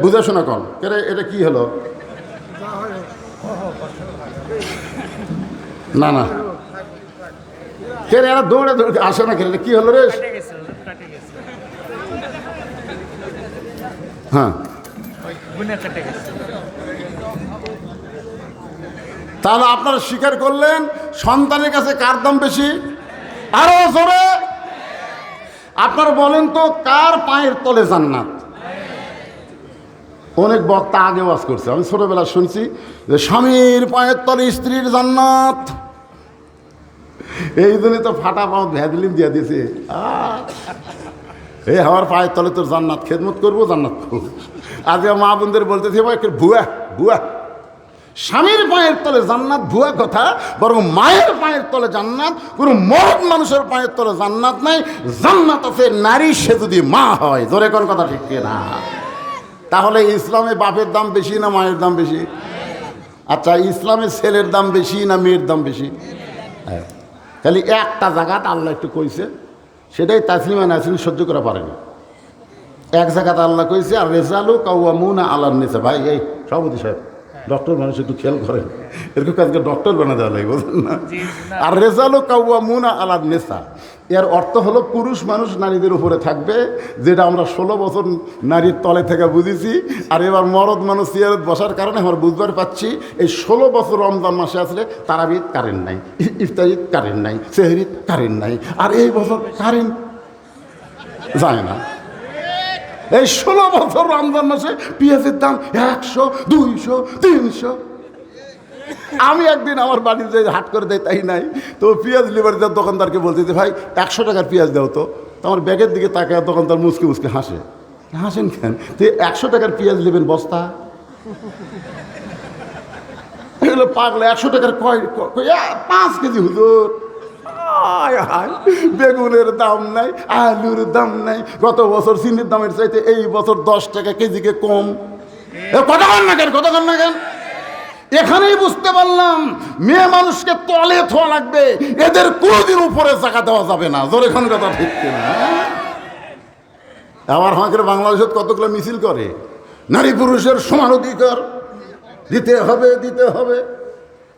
বুঝে শোনা কন, এটা কি হলো? না না এরা দৌড়ে দৌড়ে আসে না, এটা কি হলো রে? হ্যাঁ, তাহলে আপনারা স্বীকার করলেন সন্তানের কাছে কার দাম বেশি? আরো জোরে আপনারা বলেন তো, কার পায়ের তলে জান্নাত? অনেক বক্তা আগে ওয়াজ করছে, আমি ছোটবেলা শুনছি যে স্বামীর পায়ের তলে স্ত্রীর জান্নাত। এই জন্য তো ফাটা পাও ভ্যাদলিন দিয়ে দিয়েছে, এই আমার পায়ের তলে তোর জান্নাত, খেদমত করবো, জান্নাত করবো। আজকে মা বোনদের বলতেছে, ভুয়া ভুয়া, স্বামীর পায়ের তলে জান্নাত ভুয়া কথা, বরং মায়ের পায়ের তলে জান্নাত। কোনো মরদ মানুষের পায়ের তলে জান্নাত নাই, জান্নাত আছে নারী, সে যদি মা হয়। জোরে কোন কথা ঠিক না? তাহলে ইসলামে বাপের দাম বেশি না মায়ের দাম বেশি? আচ্ছা, ইসলামে ছেলের দাম বেশি না মেয়ের দাম বেশি? হ্যাঁ, খালি একটা জায়গাতে আল্লাহ একটু কইছে, সেটাই তাসলিমা নাসরিন সহ্য করা পারেনি। এক জায়গাতে আল্লাহ কইছে, আর রেজালু কাওয়ামুনা আলান নিসা। ভাই এই সভাপতি সাহেব, ডক্টর মানুষ একটু খেয়াল করেন, এরকম কাজকে ডক্টর বানা দেওয়া লাগে, বুঝলেন না? আর রেজালু কাওয়ামুনা আলান নিসা, এর অর্থ হলো পুরুষ মানুষ নারীদের উপরে থাকবে, যেটা আমরা 16 বছর নারীর তলে থেকে বুঝেছি। আর এবার মরদ মানুষ চেয়ারে বসার কারণে আমরা বুঝবার পাচ্ছি, এই 16 বছর রমজান মাসে আসলে তারাবির কারেন্ট নাই, ইফতারির কারেন্ট নাই, সেহরির কারেন্ট নাই, আর এই বছর কারেন্ট যায় না। এই 16 বছর রমজান মাসে পেঁয়াজের দাম 100, 200, 300। আমি একদিন আমার বাড়ির যে হাট করে দেয় তাই নাই, তো পেঁয়াজ লিভার দেওয়ার দোকানদারকে বলতে যে, ভাই 100 টাকার পেঁয়াজ দাও তো। আমার ব্যাগের দিকে তাকায় দোকানদার মুসকে মুসকে হাসে। হাসেন কেন? তো 100 টাকার পেঁয়াজ নেবেন বস্তা? এগুলো পাগলা, 100 টাকার 5 কেজি হুজুর। বেগুনের দাম নাই, আলুর দাম নাই, গত বছর চিনির দামের চাইতে এই বছর 10 টাকা কেজিকে কম। কথা কন না কেন, কথা কন না কেন? এখানেই বুঝতে পারলাম মেয়ে মানুষকে তলে থোয়া লাগবে, এদের কোনোদিন উপরে জায়গা দেওয়া যাবে না। জোরে খান কথা ঠিক কিনা? আবার আমাদের বাংলাদেশে কতগুলো মিছিল করে, নারী পুরুষের সমান অধিকার দিতে হবে, দিতে হবে।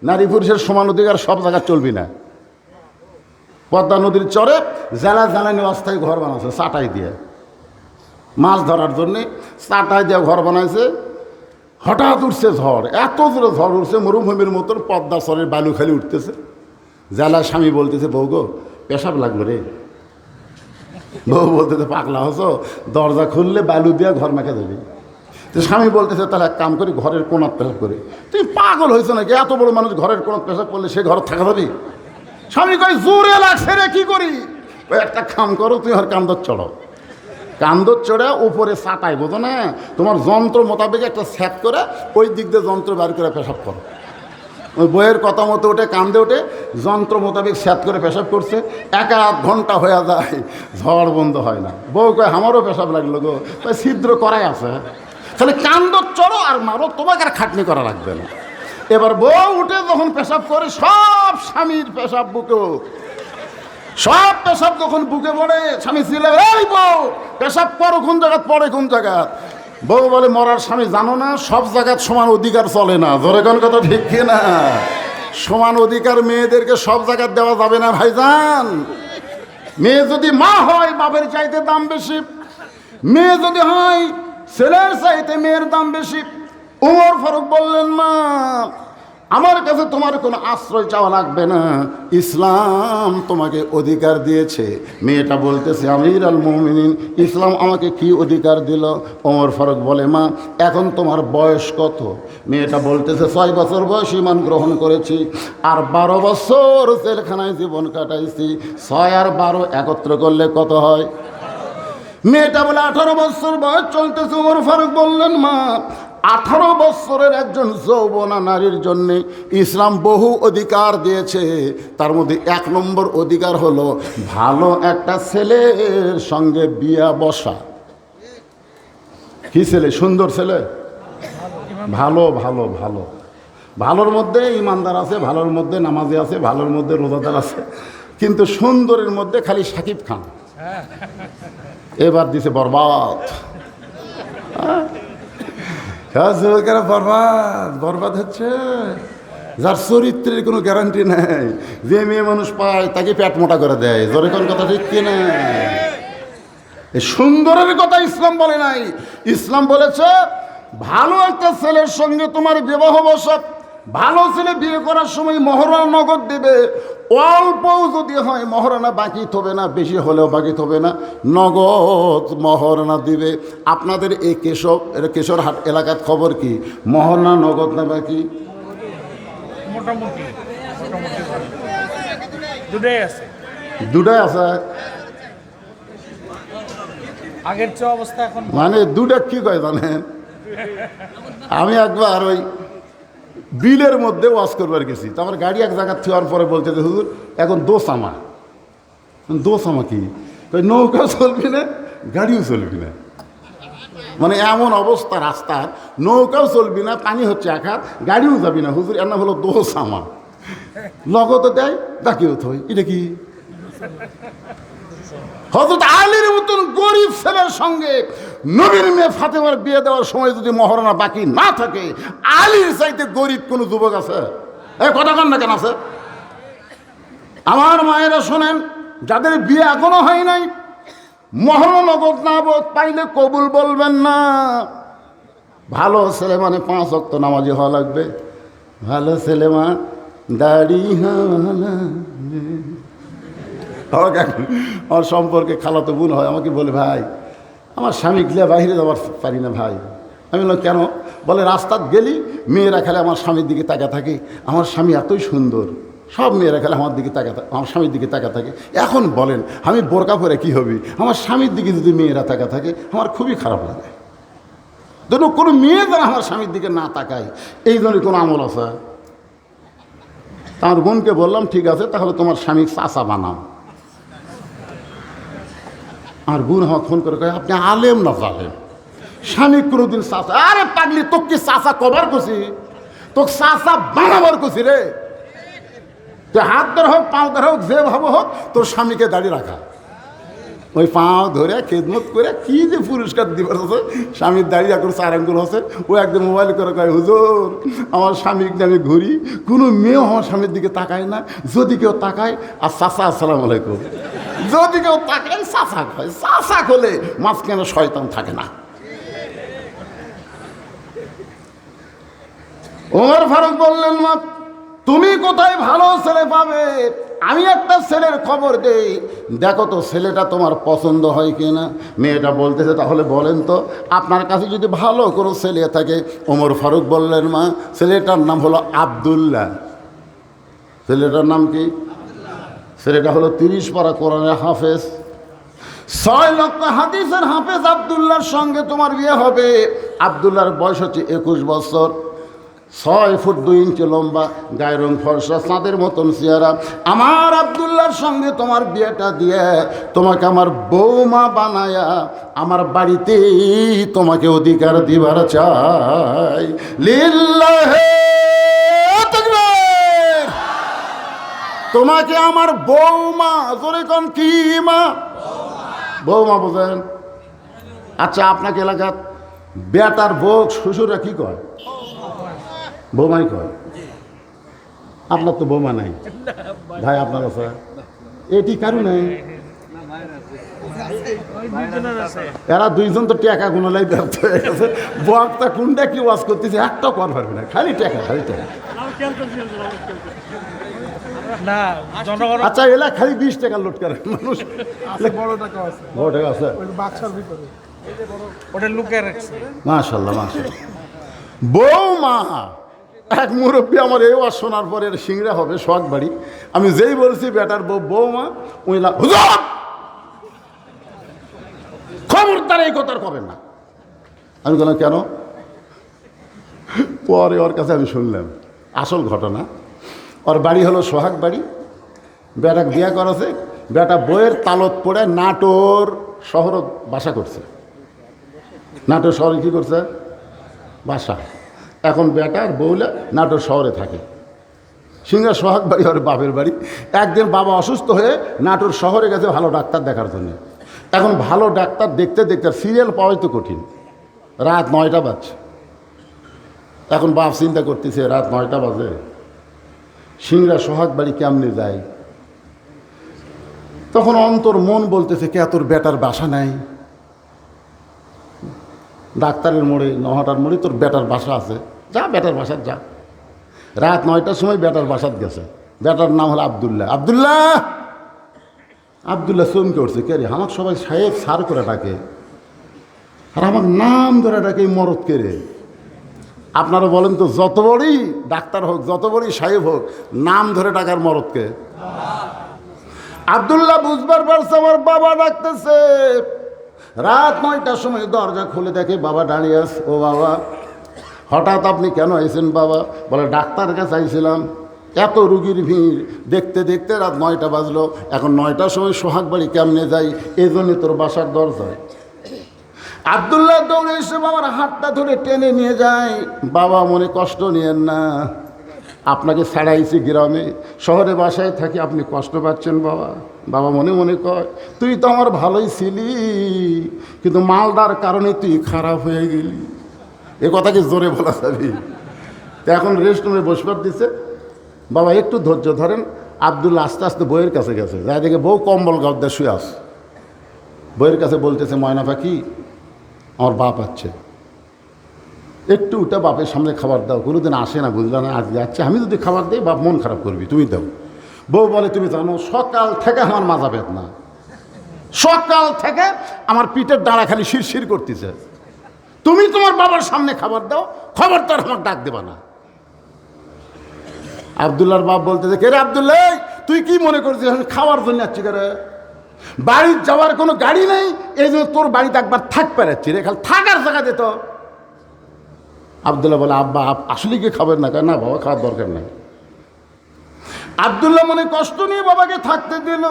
নারী পুরুষের সমান অধিকার সব জায়গায় চলবি না। পদ্মা নদীর চরে জেলা জ্বালানি অস্থায়ী ঘর বানাচ্ছে চাটাই দিয়ে, মাছ ধরার জন্যে চাটাই দিয়ে ঘর বানাইছে। হঠাৎ উঠছে ঝড়, এত জোরে ঝড় উঠছে, মরুভূমির মতন পদ্মা চরের বালু খালি উঠতেছে। জেলার স্বামী বলতেছে, বউ গো পেশাব লাগলো রে। বউ বলতেছে, পাগলা হছো, দরজা খুললে বালু দিয়ে ঘর মেখে দেবে। তো স্বামী বলতেছে, তাহলে এক কাম করি, ঘরের কোণার পেশাব করি। তুমি পাগল হয়েছো নাকি? এত বড় মানুষ ঘরের কোণার পেশাব করলে সে ঘর থাকা যাবে? স্বামী কয়, জোরে লাগছে রে, কি করি? ওই একটা কাম করো, তুমি আর কান্দর চড়ো, কান্দর চড়ে উপরে চাটাই, বোঝো না? তোমার যন্ত্র মোতাবেক একটা সেট করে ওই দিক দিয়ে যন্ত্র বার করে পেশাব করো। ওই বইয়ের কথা মতো ওঠে, কান্দে ওঠে, যন্ত্র মোতাবেক সেট করে পেশাব করছে। 1-1.5 ঘন্টা হয়ে যায়, ঝড় বন্ধ হয় না। বউ কয়, আমারও পেশাব লাগলো গো। তাই ছিদ্র করাই আছে, তাহলে কান্দর চড়ো আর মারো, তোমাকে আর খাটনি করা লাগবে না। এবার বউ উঠে যখন পেশাব করে, সব স্বামীর পেশাব বুকে, সব পেশাব যখন বুকে পড়ে, স্বামী ছিলে, এই বউ পেশাব করো কোন জায়গাত, পড়ে কোন জায়গাত? বউ বলে, মরার স্বামী জানো না, সব জায়গায় সমান অধিকার চলে না। জোরে কোন কথা ঠিক কিনা? সমান অধিকার মেয়েদেরকে সব জায়গায় দেওয়া যাবে না ভাইজান। মেয়ে যদি মা হয়, বাপের চাইতে দাম বেশি। মেয়ে যদি হয়, ছেলের চাইতে মেয়ের দাম বেশি। ওমর ফারুক বললেন, মা আমার কাছে তোমার কোনো আশ্রয় চাওয়া লাগবে না, ইসলাম তোমাকে অধিকার দিয়েছে। মেয়েটা বলতেছে, আমির আল মুমিনিন, ইসলাম আমাকে কি অধিকার দিল? ওমর ফারুক বলে, মা এখন তোমার বয়স কত? মেয়েটা বলতেছে, 6 বছর বয়স ঈমান গ্রহণ করেছি, আর 12 বছর জেলখানায় জীবন কাটাইছি। 6 আর 12 একত্র করলে কত হয়? মেয়েটা বলে 18 বছর বয়স চলতেছে। ওমর ফারুক বললেন, মা 18 বছরের একজন যৌবনা নারীর জন্যে ইসলাম বহু অধিকার দিয়েছে। তার মধ্যে 1 নম্বর অধিকার হলো ভালো একটা ছেলের সঙ্গে বিয়া বসা। কি ছেলে? সুন্দর ছেলে, ভালো ভালো ভালো ভালোর মধ্যে ইমানদার আছে, ভালোর মধ্যে নামাজি আছে, ভালোর মধ্যে রোজাদার আছে, কিন্তু সুন্দরের মধ্যে খালি শাকিব খান। এবার দিছে বরবাদ। বরবাদ বরবাদ হচ্ছে, যার চরিত্রের কোনো গ্যারান্টি নেই। যে মেয়ে মানুষ পায় তাকে পেট মোটা করে দেয়। জোরে কোন কথা ঠিক কিনা? এই সুন্দরের কথা ইসলাম বলে নাই। ইসলাম বলেছে ভালো একটা ছেলের সঙ্গে তোমার বিবাহ বসা। ভালো ছেলে বিয়ে করার সময় মহরানা নগদ দেবে। অল্পও যদি হয় মহরানা বাকি থবে না, বেশি হলেও বাকি থবে না, নগদ মহরানা দিবে। আপনাদের এই কেশরহাট এলাকার খবর কি? মহরানা নগদ না বাকি?
মোটামুটি দুটাই আছে।
দুটাই আছে।
আগের চেয়ে অবস্থা এখন
মানে দুটা কি কয় জানেন? আমি একবার ওই বিলের মধ্যে ওয়াশ করবার গেছি, তো আমার গাড়ি এক জায়গা থোয়ার পরে বলছে যে হুজুর এখন দোসামা। দোসামা কি? নৌকা চলবি না, গাড়িও চলবি না। মানে এমন অবস্থা রাস্তার, নৌকাও চলবি না, পানি হচ্ছে এক হাত, গাড়িও যাবি না। হুজুর এর নাম হলো দোসামা। লগত দেয়, বাকিও থই। এটা কি? হযরত আলীর মতন গরিব ছেলের সঙ্গে নবীর মেয়ে ফাতেমার বিয়ে দেওয়ার সময় যদি মহরানা বাকি না থাকে, আলীর চাইতে গরিব কোন যুবক আছে? এই কথা কন না কেন আছে? আমার মায়েরা শোনেন, যাদের বিয়ে এখনো হয় নাই, মহরানা নগদ না পাইলে কবুল বলবেন না। ভালো ছেলে মানে 5 ওয়াক্ত নামাজি হওয়া লাগবে। ভালো ছেলে মা দাড়ি হাওয়ালা। আমার সম্পর্কে খালাতো বোন হয়, আমাকে বলে, ভাই আমার স্বামী গিলে বাইরে যাওয়ার পারি না ভাই। আমি বললাম কেন? বলে রাস্তাত গেলি মেয়েরা খেলে আমার স্বামীর দিকে তাকা থাকে, আমার স্বামী এতই সুন্দর, সব মেয়েরা খেলে আমার দিকে তাকা, আমার স্বামীর দিকে তাকা থাকে। এখন বলেন আমি বোরকা পরে কি হবে? আমার স্বামীর দিকে যদি মেয়েরা তাকা থাকে আমার খুবই খারাপ লাগে। ধরুন কোনো মেয়ে যেন আমার স্বামীর দিকে না তাকায়, এই ধরনের কোনো আমল আছে? আমার বোনকে বললাম, ঠিক আছে তাহলে তোমার স্বামী চাচা বানাও। আর বোন আমাকে ফোন করে কয়, আপনি আলেম না জালেম? স্বামী কোনোদিন চাচা? আরে পাগলি, তোকে চাচা কবার করছি, তোকে চাচা বানাবার করছি রে। তুই হাত ধরে হোক, পাও ধরে হোক, যে ভাবো হোক, তোর স্বামীকে দাঁড়িয়ে রাখা। ওই পাও ধরে খেদমত করে কি যে পুরস্কার দিবার আছে, স্বামীর দাঁড়িয়ে এখন 4 আঙ্গুল আছে। ও একদিন মোবাইল করে কয়, হুজুর আমার স্বামীকে আমি ঘুরি, কোনো মেয়েও আমার স্বামীর দিকে তাকায় না, যদি কেউ তাকায় আর চাচা আসসালামু আলাইকুম, যদি কেউ তাকায় চাচা খায়। চাচা খোলে মাঝখানে শয়তান থাকে না। ওমর ফারুক বললেন, মা তুমি কোথায় ভালো ছেলে পাবে? আমি একটা ছেলের খবর দেই, দেখো তো ছেলেটা তোমার পছন্দ হয় কিনা। মেয়েটা বলতেছে, তাহলে বলেন তো আপনার কাছে যদি ভালো কোনো ছেলে থাকে। ওমর ফারুক বললেন, মা ছেলেটার নাম হলো আব্দুল্লাহ। ছেলেটার নাম কি? ছেলেটা হলো 30 পারা কোরআনের হাফেজ, 6 লক্ষ হাদিসের হাফেজ। আব্দুল্লাহর সঙ্গে তোমার বিয়ে হবে। আব্দুল্লাহর বয়স হচ্ছে 21 বছর, 6 ফুট 2 ইঞ্চি লম্বা, গায়ের রং ফর্সা, চাঁদের মতন চেহারা। আমার আব্দুল্লাহর সঙ্গে তোমার বিয়েটা দিয়ে তোমাকে আমার বৌমা বানায়া আমার বাড়িতেই তোমাকে অধিকার দিবার চাই। লিল্লাহে তাকবীর। তোমাকে আমার বৌমা, জোরে কোন কি মা? বৌমা বোঝেন? আচ্ছা আপনাকে এলাকার বেটার বউ শ্বশুররা কি কয়? বৌমাই কয়। আপনার তো বৌমা নাই ভাই, আপনার আছে? এটি কারণ নেই, এরা 2 জন তো টাকা গুণলাই ব্যর্থ হয়ে গেছে। বক্তা কোনটা কি ওয়াজ করতেছে একটা কর পারবে না, খালি টাকা খালি টাকা।
না জনগণ
আচ্ছা এলা খালি 20 টাকা লোড করে মানুষ।
বড় টাকা আছে,
বড় টাকা আছে,
বাক্সার ভিতরে ওটা লুকিয়ে রাখছে।
মাশাআল্লাহ মাশাআল্লাহ। বৌমা এক মুরব্বী আমার এই ওয়াজ শোনার পরে সিংড়া হবে সোহাগ বাড়ি। আমি যেই বলছি বেটার বৌমা উইলা হুজুর খবরদার এই কথার কবেন না। আমি বললাম কেন? পরে ওর কাছে আমি শুনলাম আসল ঘটনা। ওর বাড়ি হলো সোহাগ বাড়ি, বেটা বিয়া করেছে, বেটা বইয়ের তালত পড়ে নাটোর শহর বাসা করছে। নাটোর শহরে কী করছে? বাসা। এখন বেটার বউলা নাটোর শহরে থাকে। সিংহা সোহাগ বাড়ি ওর বাপের বাড়ি। একদিন বাবা অসুস্থ হয়ে নাটোর শহরে গেছে ভালো ডাক্তার দেখার জন্য। এখন ভালো ডাক্তার দেখতে দেখতে সিরিয়াল পাওয়াই তো কঠিন। রাত 9টা বাজছে। এখন বাপ চিন্তা করতেছে রাত 9টা বাজে, সিংহা সোহাগ বাড়ি কেমনে যায়? তখন অন্তর মন বলতেছে কে তোর বেটার বাসা নাই? ডাক্তারের মোড়ে নহটার মোড়ে তোর বেটার বাসা আছে, যা বেটার বাসার যা। রাত 9টার সময় বেটার বাসাত গেছে। বেটার নাম হলো আবদুল্লাহ। আবদুল্লাহ আবদুল্লাহ চমকে উঠছে, কে রে? আমার সবাই সাহেব সার করে ডাকে, আর আমার নাম ধরে ডাকে মরদ কে রে? আপনারা বলেন তো, যত বড়ই ডাক্তার হোক, যত বড়ই সাহেব হোক, নাম ধরে ডাকার মরদকে? আবদুল্লাহ বুঝবার পারছে আমার বাবা ডাকতেছে। রাত 9টার সময় দরজা খুলে দেখে বাবা দাঁড়িয়ে আছে। ও বাবা, হঠাৎ আপনি কেন আইছেন বাবা? বলে ডাক্তার কাছে আইছিলাম, এত রুগীর ভিড় দেখতে দেখতে রাত 9টা বাজলো। এখন 9টার সময় সোহাগ বাড়ি কেমনে যাই? এই জন্যে তোর বাসার দরজায়। আবদুল্লাহ দৌড়ে এসে বাবার হাতটা ধরে টেনে নিয়ে যায়। বাবা মনে কষ্ট নিয়েন না, আপনাকে ছাড়াইছি গ্রামে, শহরে বাসায় থাকি, আপনি কষ্ট পাচ্ছেন বাবা। বাবা মনে মনে কয় তুই তো আমার ভালোই ছিলি, কিন্তু মালদার কারণে তুই খারাপ হয়ে গেলি। এ কথা কি জোরে বলা যাবি? তো এখন রেস্ট রুমে বসবার দিছে। বাবা একটু ধৈর্য ধরেন। আবদুল্লাহ আস্তে আস্তে বইয়ের কাছে গেছে, যাই দেখে বউ কম্বল গাদ্দা শুয়ে আস। বইয়ের কাছে বলতেছে ময়না পাখি, আমার বাপ আছে, একটু ওটা বাপের সামনে খাবার দাও। কোনোদিন আসে না, বুঝলাম না, আজ যাচ্ছে। আমি যদি খাবার দিই বাপ মন খারাপ করবি, তুমি দাও। বউ বলে তুমি জানো সকাল থেকে আমার মাজা বেদনা, সকাল থেকে আমার পিঠের ডাঁড়া খালি শিরশির করতেছে, তুমি তোমার বাবার সামনে খাবার দাও, খবরদার আমার ডাক দেবা না। আবদুল্লাহর বাপ বলতেছে কে রে আবদুল্লাহ, তুই কি মনে করছিস আমি খাওয়ার জন্য যাচ্ছি? কে রে, বাড়ির যাওয়ার কোনো গাড়ি নেই, এই জন্য তোর বাড়িতে একবার থাক পেরাচ্ছি রে, খালি থাকার জায়গা দিত। আবদুল্লাহ বলে আব্বা আসলে কি খাবেন না? না বাবা খাওয়ার দরকার নেই। আবদুল্লাহ মনে কষ্ট নিয়ে বাবাকে থাকতে দিল।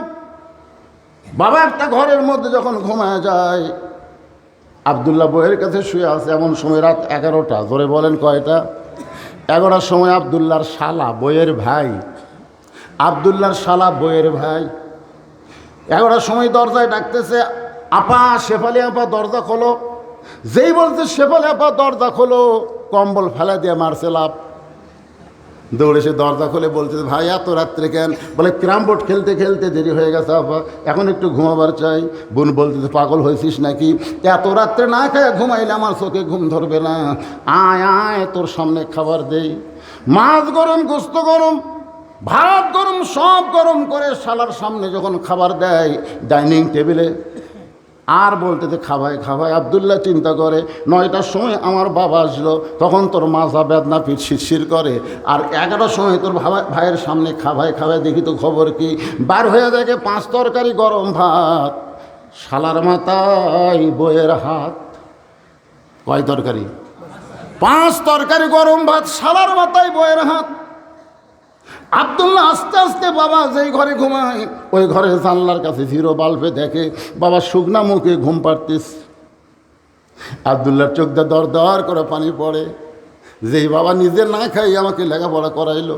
বাবা একটা ঘরের মধ্যে যখন ঘুমায় যায়, আবদুল্লাহ বইয়ের কাছে শুয়ে আছে। এমন সময় রাত 11টা, ধরে বলেন কয়টা? 11টার সময় আবদুল্লাহর শালা বইয়ের ভাই, আবদুল্লাহর শালা বইয়ের ভাই 11টার সময় দরজায় ডাকতেছে, আপা শেফালি আপা দরজা খোলো। যেই বলতে শেফালি আপা দরজা খোলো, কম্বল ফেলা দিয়ে মারছে লাভ। দৌড়ে সে দরজা খুলে বলতেছে ভাই এত রাত্রে কেন? বলে ক্যারাম বোর্ড খেলতে খেলতে দেরি হয়ে গেছে আপা, এখন একটু ঘুমাবার চাই। বোন বলতেছে পাগল হয়েছিস নাকি? এত রাত্রে না খায় ঘুমাইলে আমার চোখে ঘুম ধরবে না। আয় আয় তোর সামনে খাবার দেই। মাছ গরম, গোস্ত গরম, ভাত গরম, সব গরম করে শালার সামনে যখন খাবার দেয় ডাইনিং টেবিলে, আর বলতেছে খাবায় খাবায়। আবদুল্লাহ চিন্তা করে 9টার সময় আমার বাবা আসলো, তখন তোর মাজা বেদনা পিঠ শিরশির করে, আর 11টার সময় তোর ভাইয়ের সামনে খাবায় খাবায়। দেখি তো খবর কি? বার হয়ে দেখে 5 তরকারি গরম ভাত, শালার মাথায় বইয়ের হাত। কয় তরকারি? 5 তরকারি গরম ভাত, শালার মাথায় বইয়ের হাত। আবদুল্লাহ আস্তে আস্তে বাবা যেই ঘরে ঘুমায় ওই ঘরে জানলার কাছে জিরো বাল্বে দেখে বাবা শুকনা মুখে ঘুম পাড়তিস। আবদুল্লাহর চোখ দিয়ে দর দর করে পানি পড়ে। যেই বাবা নিজে না খাই আমাকে লেখাপড়া করাইলো,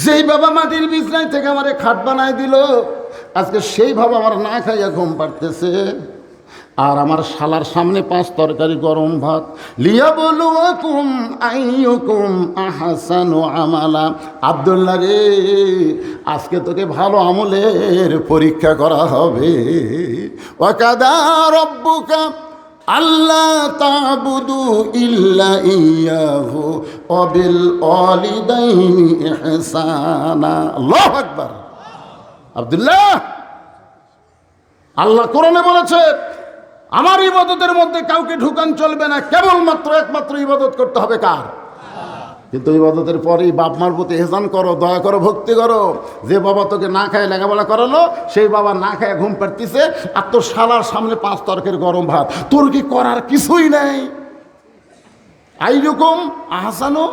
যেই বাবা মাটির বিছনায় থেকে আমারে খাট বানাই দিল, আজকে সেই বাবা আমার না খাইয়া ঘুম পাড়তেছে, আর আমার শালার সামনে 5 তরকারি গরম ভাত। লিয়াবলুয়াকুম আইয়ুকুম আহসানু আমালা। আব্দুল্লাহ রে, আজকে তোকে ভালো আমলের পরীক্ষা করা হবে। ওয়াকাদা রাব্বুকা আল্লাহ তা'বুদু ইল্লা ইয়াহু ওয়া বিল ওয়ালিদাইনি ইহসানা। আল্লাহু আকবার। আব্দুল্লাহ, আল্লাহ কোরআনে বলেছে আমার ইবাদতের মধ্যে কাউকে ঢুকান চলবে না, কেবলমাত্র একমাত্র ইবাদত করতে হবে কার? কিন্তু ইবাদতের পরেই বাপ মার প্রতি ইহসান করো, দয়া করো, ভক্তি করো। যে বাবা তোকে না খায় লেখাপড়া করালো, সেই বাবা না খায় ঘুম পাড়তিছে, আর তোর শালার সামনে 5 তরকের গরম ভাত, তোর কি করার কিছুই নেই? এইরকম আহসানো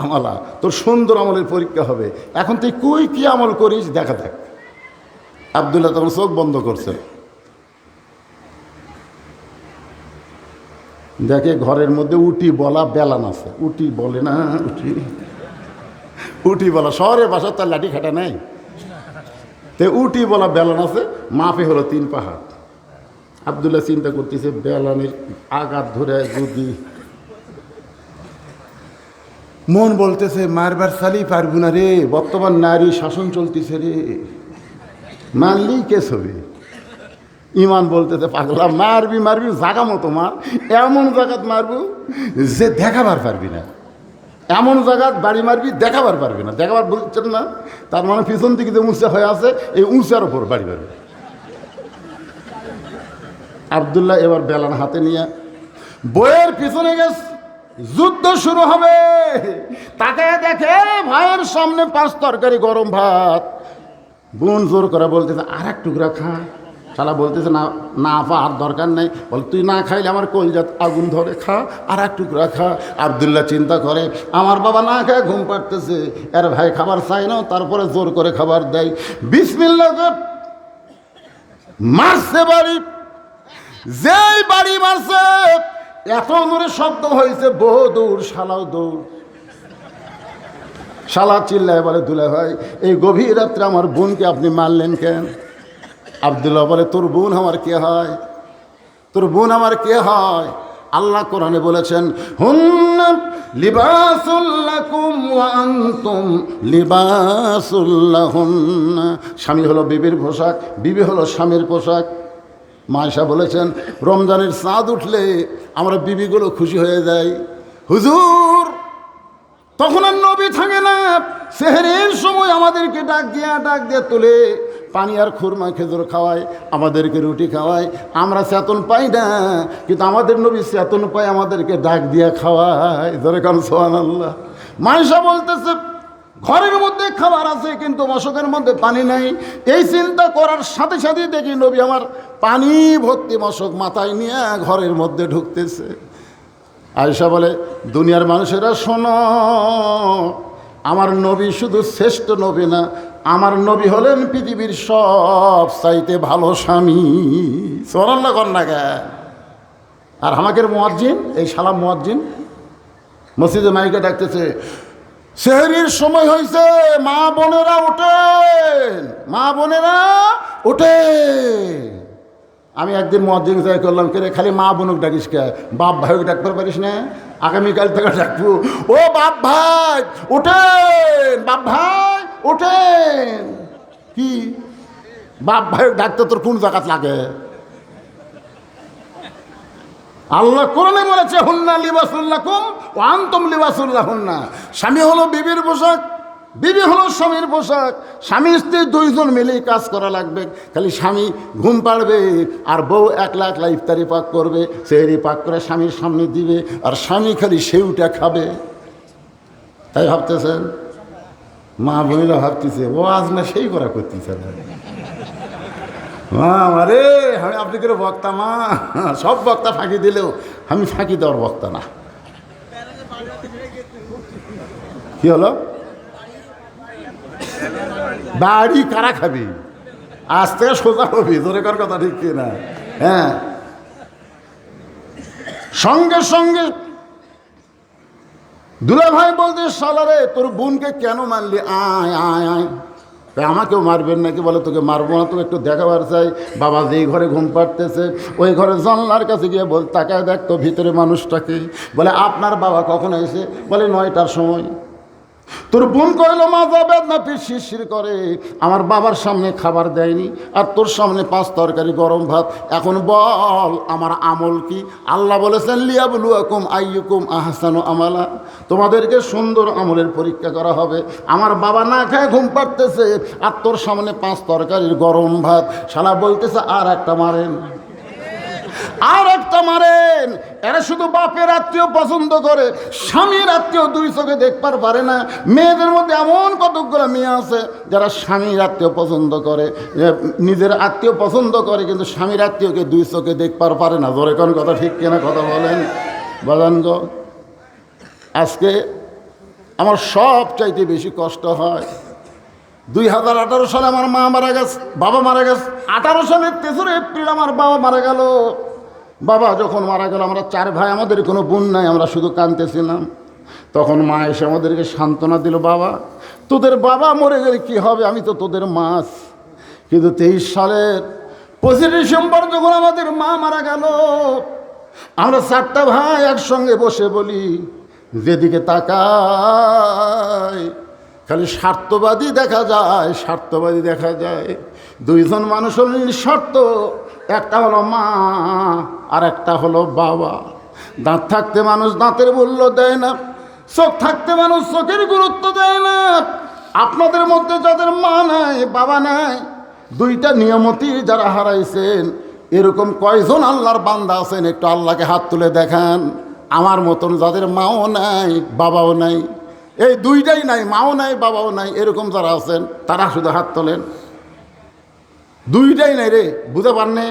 আমালা, তোর সুন্দর আমলের পরীক্ষা হবে। এখন তুই কই কি আমল করিস দেখা দেখ। আব্দুল্লাহ তখন চোখ বন্ধ করছে, দেখে ঘরের মধ্যে উটি বলা বেলান আছে। উটি বলে না, উটি বলা শহরের বাসা, তার লাঠি খাটা নেই, তে উটি বলা বেলান আছে, মাপে হলো 3 পা হাত। আব্দুল্লাহ চিন্তা করতেছে বেলানের আঘাত ধরে যদি, মন বলতেছে মারবার সালি পারবো না রে, বর্তমান নারী শাসন চলতেছে রে, মারলেই কে ছবি। ইমান বলতেছে পাগলা মারবি মারবি জাগা মতো মার, এমন জায়গাত মারবো যে দেখাবার পারবি না, এমন জায়গাত বাড়ি মারবি দেখাবার পারবি না। দেখাবার বলছেন না, তার মানে পিছন দিকে যে উঁচা হয়ে আছে, এই উঁচার ওপর বাড়ি মারবে। আব্দুল্লাহ এবার বেলান হাতে নিয়ে বইয়ের পিছনে গেছে, যুদ্ধ শুরু হবে। তাকে দেখে ভাইয়ের সামনে 5 তরকারি গরম ভাত। বোন জোর করে বলতেছে আর এক টুকরা খা। শালা বলতেছে না না আপা আর দরকার নেই। বল তুই না খাইলে আমার কলজাত আগুন ধরে, খা আর এক টুকরা খা। আব্দুল্লাহ চিন্তা করে আমার বাবা না খায় ঘুম পাড়তেছে, এর ভাই খাবার চাই না, তারপরে জোর করে খাবার দেয়। বিসমিল্লাহ মারছে বাড়ি, যেই বাড়ি মারছে এত জোরে শব্দ হয়েছে, বহু দৌড়, শালাও দৌড়। শালা চিল্লায় বলে দুলা ভাই এই গভীর রাত্রে আমার বোনকে আপনি মারলেন কেন? আব্দুল্লাহ বলে তোর বোন আমার কে হয়? তোর বোন আমার কে হয়? আল্লাহ কোরআনে বলেছেন হুন্না লিবাসুল লাকুম ওয়া আনতুম লিবাসুল লাহুন্না। স্বামী হলো বিবির পোশাক, বিবি হলো স্বামীর পোশাক। মায়েশা বলেছেন রমজানের চাঁদ উঠলে আমরা বিবিগুলো খুশি হয়ে যাই। হুজুর তখন আর নবী থাকে না, সেহরির সময় আমাদেরকে ডাক দিয়ে তোলে, পানি আর খুরমা খেজুর খাওয়ায়, আমাদেরকে রুটি খাওয়ায়। আমরা চেতন পাই না, কিন্তু আমাদের নবী চেতন পায়, আমাদেরকে ডাক দিয়া খাওয়ায়। ধরে কারণ সুবহানাল্লাহ। মায়েশা বলতেছে ঘরের মধ্যে খাবার আছে কিন্তু মশকের মধ্যে পানি নাই। এই চিন্তা করার সাথে সাথে দেখি নবী আমার পানি ভর্তি মশক মাথায় নিয়ে ঘরের মধ্যে ঢুকতেছে। আয়েশা বলে দুনিয়ার মানুষেরা শোনো, আমার নবী শুধু শ্রেষ্ঠ নবী না, আমার নবী হলেন পৃথিবীর সব চাইতে ভালো স্বামী। সুবহানাল্লাহ কন্যা গে। আর আমাদের মুয়াজ্জিন, এই শালা মুয়াজ্জিন মসজিদে মাইকে ডাকতেছে সেহরির সময় হয়েছে, মা বোনেরা ওঠেন, মা বোনেরা ওঠেন। আমি একদিন মুয়াজ্জিন যাই করলাম, কে রে খালি মা বোনক ডাকিস কে, বাপ ভাইকে ডাকতে পারিস না? আগামীকাল থেকে ডাকবো, ও বাপ ভাই ওঠেন, বাপ ভাই ওঠেন। কি বাপ ভাই ডাকতে তোর কোন জায়গাত লাগে? আল্লাহ কোরআনে বলেছে হুন্না লিবাসুল লাকুম ওয়া আনতুম লিবাসুল লাহুন্না। স্বামী হলো বিবির পোশাক, বিবি হলো স্বামীর পোশাক। স্বামী স্ত্রী দুইজন মিলেই কাজ করা লাগবে। খালি স্বামী ঘুম পাড়বে আর বউ একলা একলা ইফতারি পাক করবে, সেহরি পাক করে স্বামীর সামনে দিবে, আর স্বামী খালি সেউটা খাবে। তাই ভাবতেছেন মা বোনেরা ভাবতেছে ও আজ না সেই করা করতেছে না। মা আরে আমি আপনি করে বক্তা, মা সব বক্তা ফাঁকি দিলেও আমি ফাঁকি দেওয়ার বক্তা না। কি হলো? বাড়ি কারা খাবি? আজ থেকে সোজা হবি, জোরে কর কথা ঠিক কি না? হ্যাঁ, সঙ্গে সঙ্গে দুলা ভাই বলতে শালারে তোর বোনকে কেন মারলি? আয় আয় আয়, আমাকেও মারবেন নাকি? বলে তোকে মারবো না, তোকে একটু দেখাবার চাই। বাবা যেই ঘরে ঘুম পাড়তেছে ওই ঘরে জানলার কাছে গিয়ে বল তাকায় দেখ তো ভিতরে মানুষটাকে। বলে আপনার বাবা কখন এসে? বলে 9টার সময়। তোর বোন কইল মা যাবে না, পিঠ শিরশির করে, আমার বাবার সামনে খাবার দেয়নি, আর তোর সামনে 5 তরকারি গরম ভাত। এখন বল আমার আমল কি? আল্লাহ বলেছেন লিয়াবলুয়াকুম আইয়ুকুম আহসানু আমালা, তোমাদেরকে সুন্দর আমলের পরীক্ষা করা হবে। আমার বাবা না খায় ঘুম পাড়তেছে, আর তোর সামনে 5 তরকারির গরম ভাত, শালা বলতেছে আর একটা মারেন, আর একটা মারেন। এরা শুধু বাপের আত্মীয় পছন্দ করে, স্বামীর আত্মীয় 2 চোখে দেখবার পারে না। মেয়েদের মধ্যে এমন কতকগুলো মেয়ে আছে যারা স্বামীর আত্মীয় পছন্দ করে, নিজের আত্মীয় পছন্দ করে, কিন্তু স্বামীর আত্মীয়কে 2 চোখে দেখবার পারে না। জোরে কোন কথা ঠিক কিনা কথা বলেন বাজান গো। আজকে আমার সব চাইতে বেশি কষ্ট হয় 2018 সালে আমার মা মারা গেছে, বাবা মারা গেছে। 18 সালের 3 এপ্রিল আমার বাবা মারা গেল। বাবা যখন মারা গেল, আমরা 4 ভাই, আমাদের কোনো বোন নাই, আমরা শুধু কাঁদতেছিলাম। তখন মা এসে আমাদেরকে সান্ত্বনা দিল, বাবা তোদের বাবা মরে গেলে কি হবে, আমি তো তোদের মাছ। কিন্তু 23 সালের 25 ডিসেম্বর যখন আমাদের মা মারা গেল, আমরা 4টা ভাই একসঙ্গে বসে বলি, যেদিকে তাকাই খালি স্বার্থবাদী দেখা যায়, স্বার্থবাদী দেখা যায়। 2 জন মানুষ হল নিঃস্বার্থ, একটা হলো মা আর একটা হলো বাবা। দাঁত থাকতে মানুষ দাঁতের মূল্য দেয় না, চোখ থাকতে মানুষ চোখের গুরুত্ব দেয় না। আপনাদের মধ্যে যাদের মা নাই, বাবা নাই, 2টা নিয়ামতই যারা হারাইছেন, এরকম কয়জন আল্লাহর বান্দা আছেন? একটু আল্লাহকে হাত তুলে দেখান। আমার মতন যাদের মাও নাই, বাবাও নাই, এই 2টাই নাই, মাও নাই, বাবাও নাই, এরকম যারা আছেন তারা শুধু হাত তোলেন। 2টাই নাই রে, বুঝতে পারনে?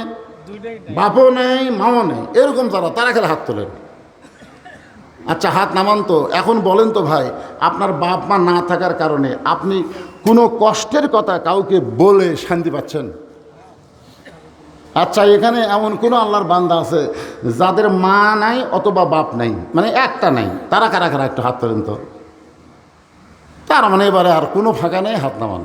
বাপও নেই, মাও নেই, এরকম যারা, তারা খেলে হাত তোলেন। আচ্ছা হাত নামান তো। এখন বলেন তো ভাই, আপনার বাপ মা না থাকার কারণে আপনি কোনো কষ্টের কথা কাউকে বলে শান্তি পাচ্ছেন? আচ্ছা এখানে এমন কোনো আল্লাহর বান্দা আছে যাদের মা নাই অথবা বাপ নাই, মানে একটা নাই? তারা কারা কারা একটু হাত তোলেন তো। তার মানে এবারে আর কোনো ফাঁকা নেই, হাত নামান।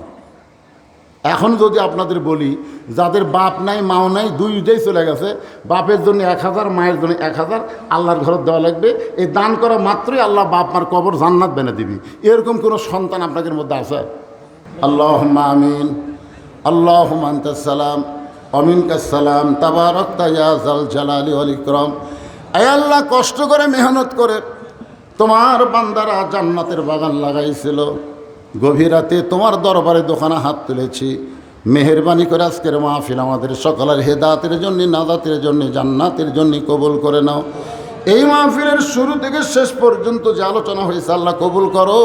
এখন যদি আপনাদের বলি যাদের বাপ নাই মাও নাই, 2টাই চলে গেছে, বাপের জন্য 1000, মায়ের জন্য 1000 আল্লাহর ঘরে দেওয়া লাগবে, এই দান করা মাত্রই আল্লাহ বাপ মার কবর জান্নাত বেনে দিবি। এরকম কোনো সন্তান আপনাদের মধ্যে আছে? আল্লাহুম্মা আমিন। আল্লাহুম্মা আনতাস সালাম ওয়া মিনকাস সালাম, তাবারাকতা ইয়া যাল জালালি ওয়াল ইকরাম। আয় আল্লাহ, কষ্ট করে মেহনত করে তোমার বান্দারা জান্নাতের বাগান লাগাইছিল, গভীর রাতে তোমার দরবারে দোকানে হাত তুলেছি। মেহেরবানি করে আজকের মাহফিল আমাদের সকলের হেদায়েতের জন্য, নাজাতের জন্য, জান্নাতের জন্য কবুল করে নাও। এই মাহফিলের শুরু থেকে শেষ পর্যন্ত যে আলোচনা হয়েছে আল্লাহ কবুল করো।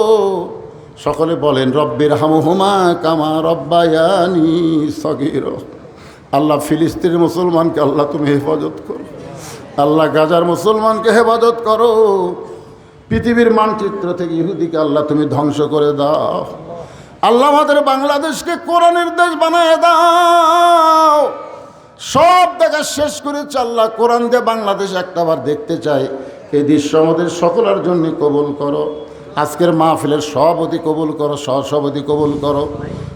সকলে বলেন রব্বির হামহুমা কামা রব্বায়ানি সগীরা। আল্লাহ ফিলিস্তিনের মুসলমানকে আল্লাহ তুমি হেফাজত করো, আল্লাহ গাজার মুসলমানকে হেফাজত করো, পৃথিবীর মানচিত্র থেকে ইহুদিকে আল্লাহ তুমি ধ্বংস করে দাও। আল্লাহ আমাদের বাংলাদেশকে কোরআনের দেশ বানায় দাও। সব দেখা শেষ করেছে আল্লাহ, কোরআন দিয়ে বাংলাদেশ একটাবার দেখতে চাই। এই দৃশ্য আমাদের সকলের জন্য কবুল করো। আজকের মাহফিলের সভাপতি কবুল করো, সহসভাপতি কবুল করো,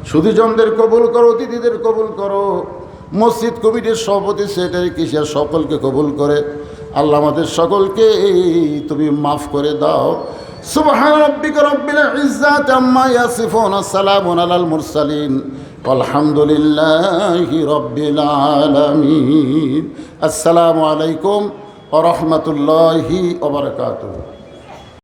সুধীজনদের কবুল করো, অতিথিদের কবুল করো, মসজিদ কমিটির সভাপতি, সেক্রেটারি, কিশোর সকলকে কবুল করে আল্লাহ আমাদের সকলকে তুমি মাফ করে দাও। সুবহান রাব্বিকা রাব্বিল ইজ্জাতি আম্মা ইয়াসিফুন, আসসালামু আলাল মুরসালিন, আলহামদুলিল্লাহি রাব্বিল আলামিন। আসসালামু আলাইকুম ওয়া রাহমাতুল্লাহি ওয়া বারাকাতুহু।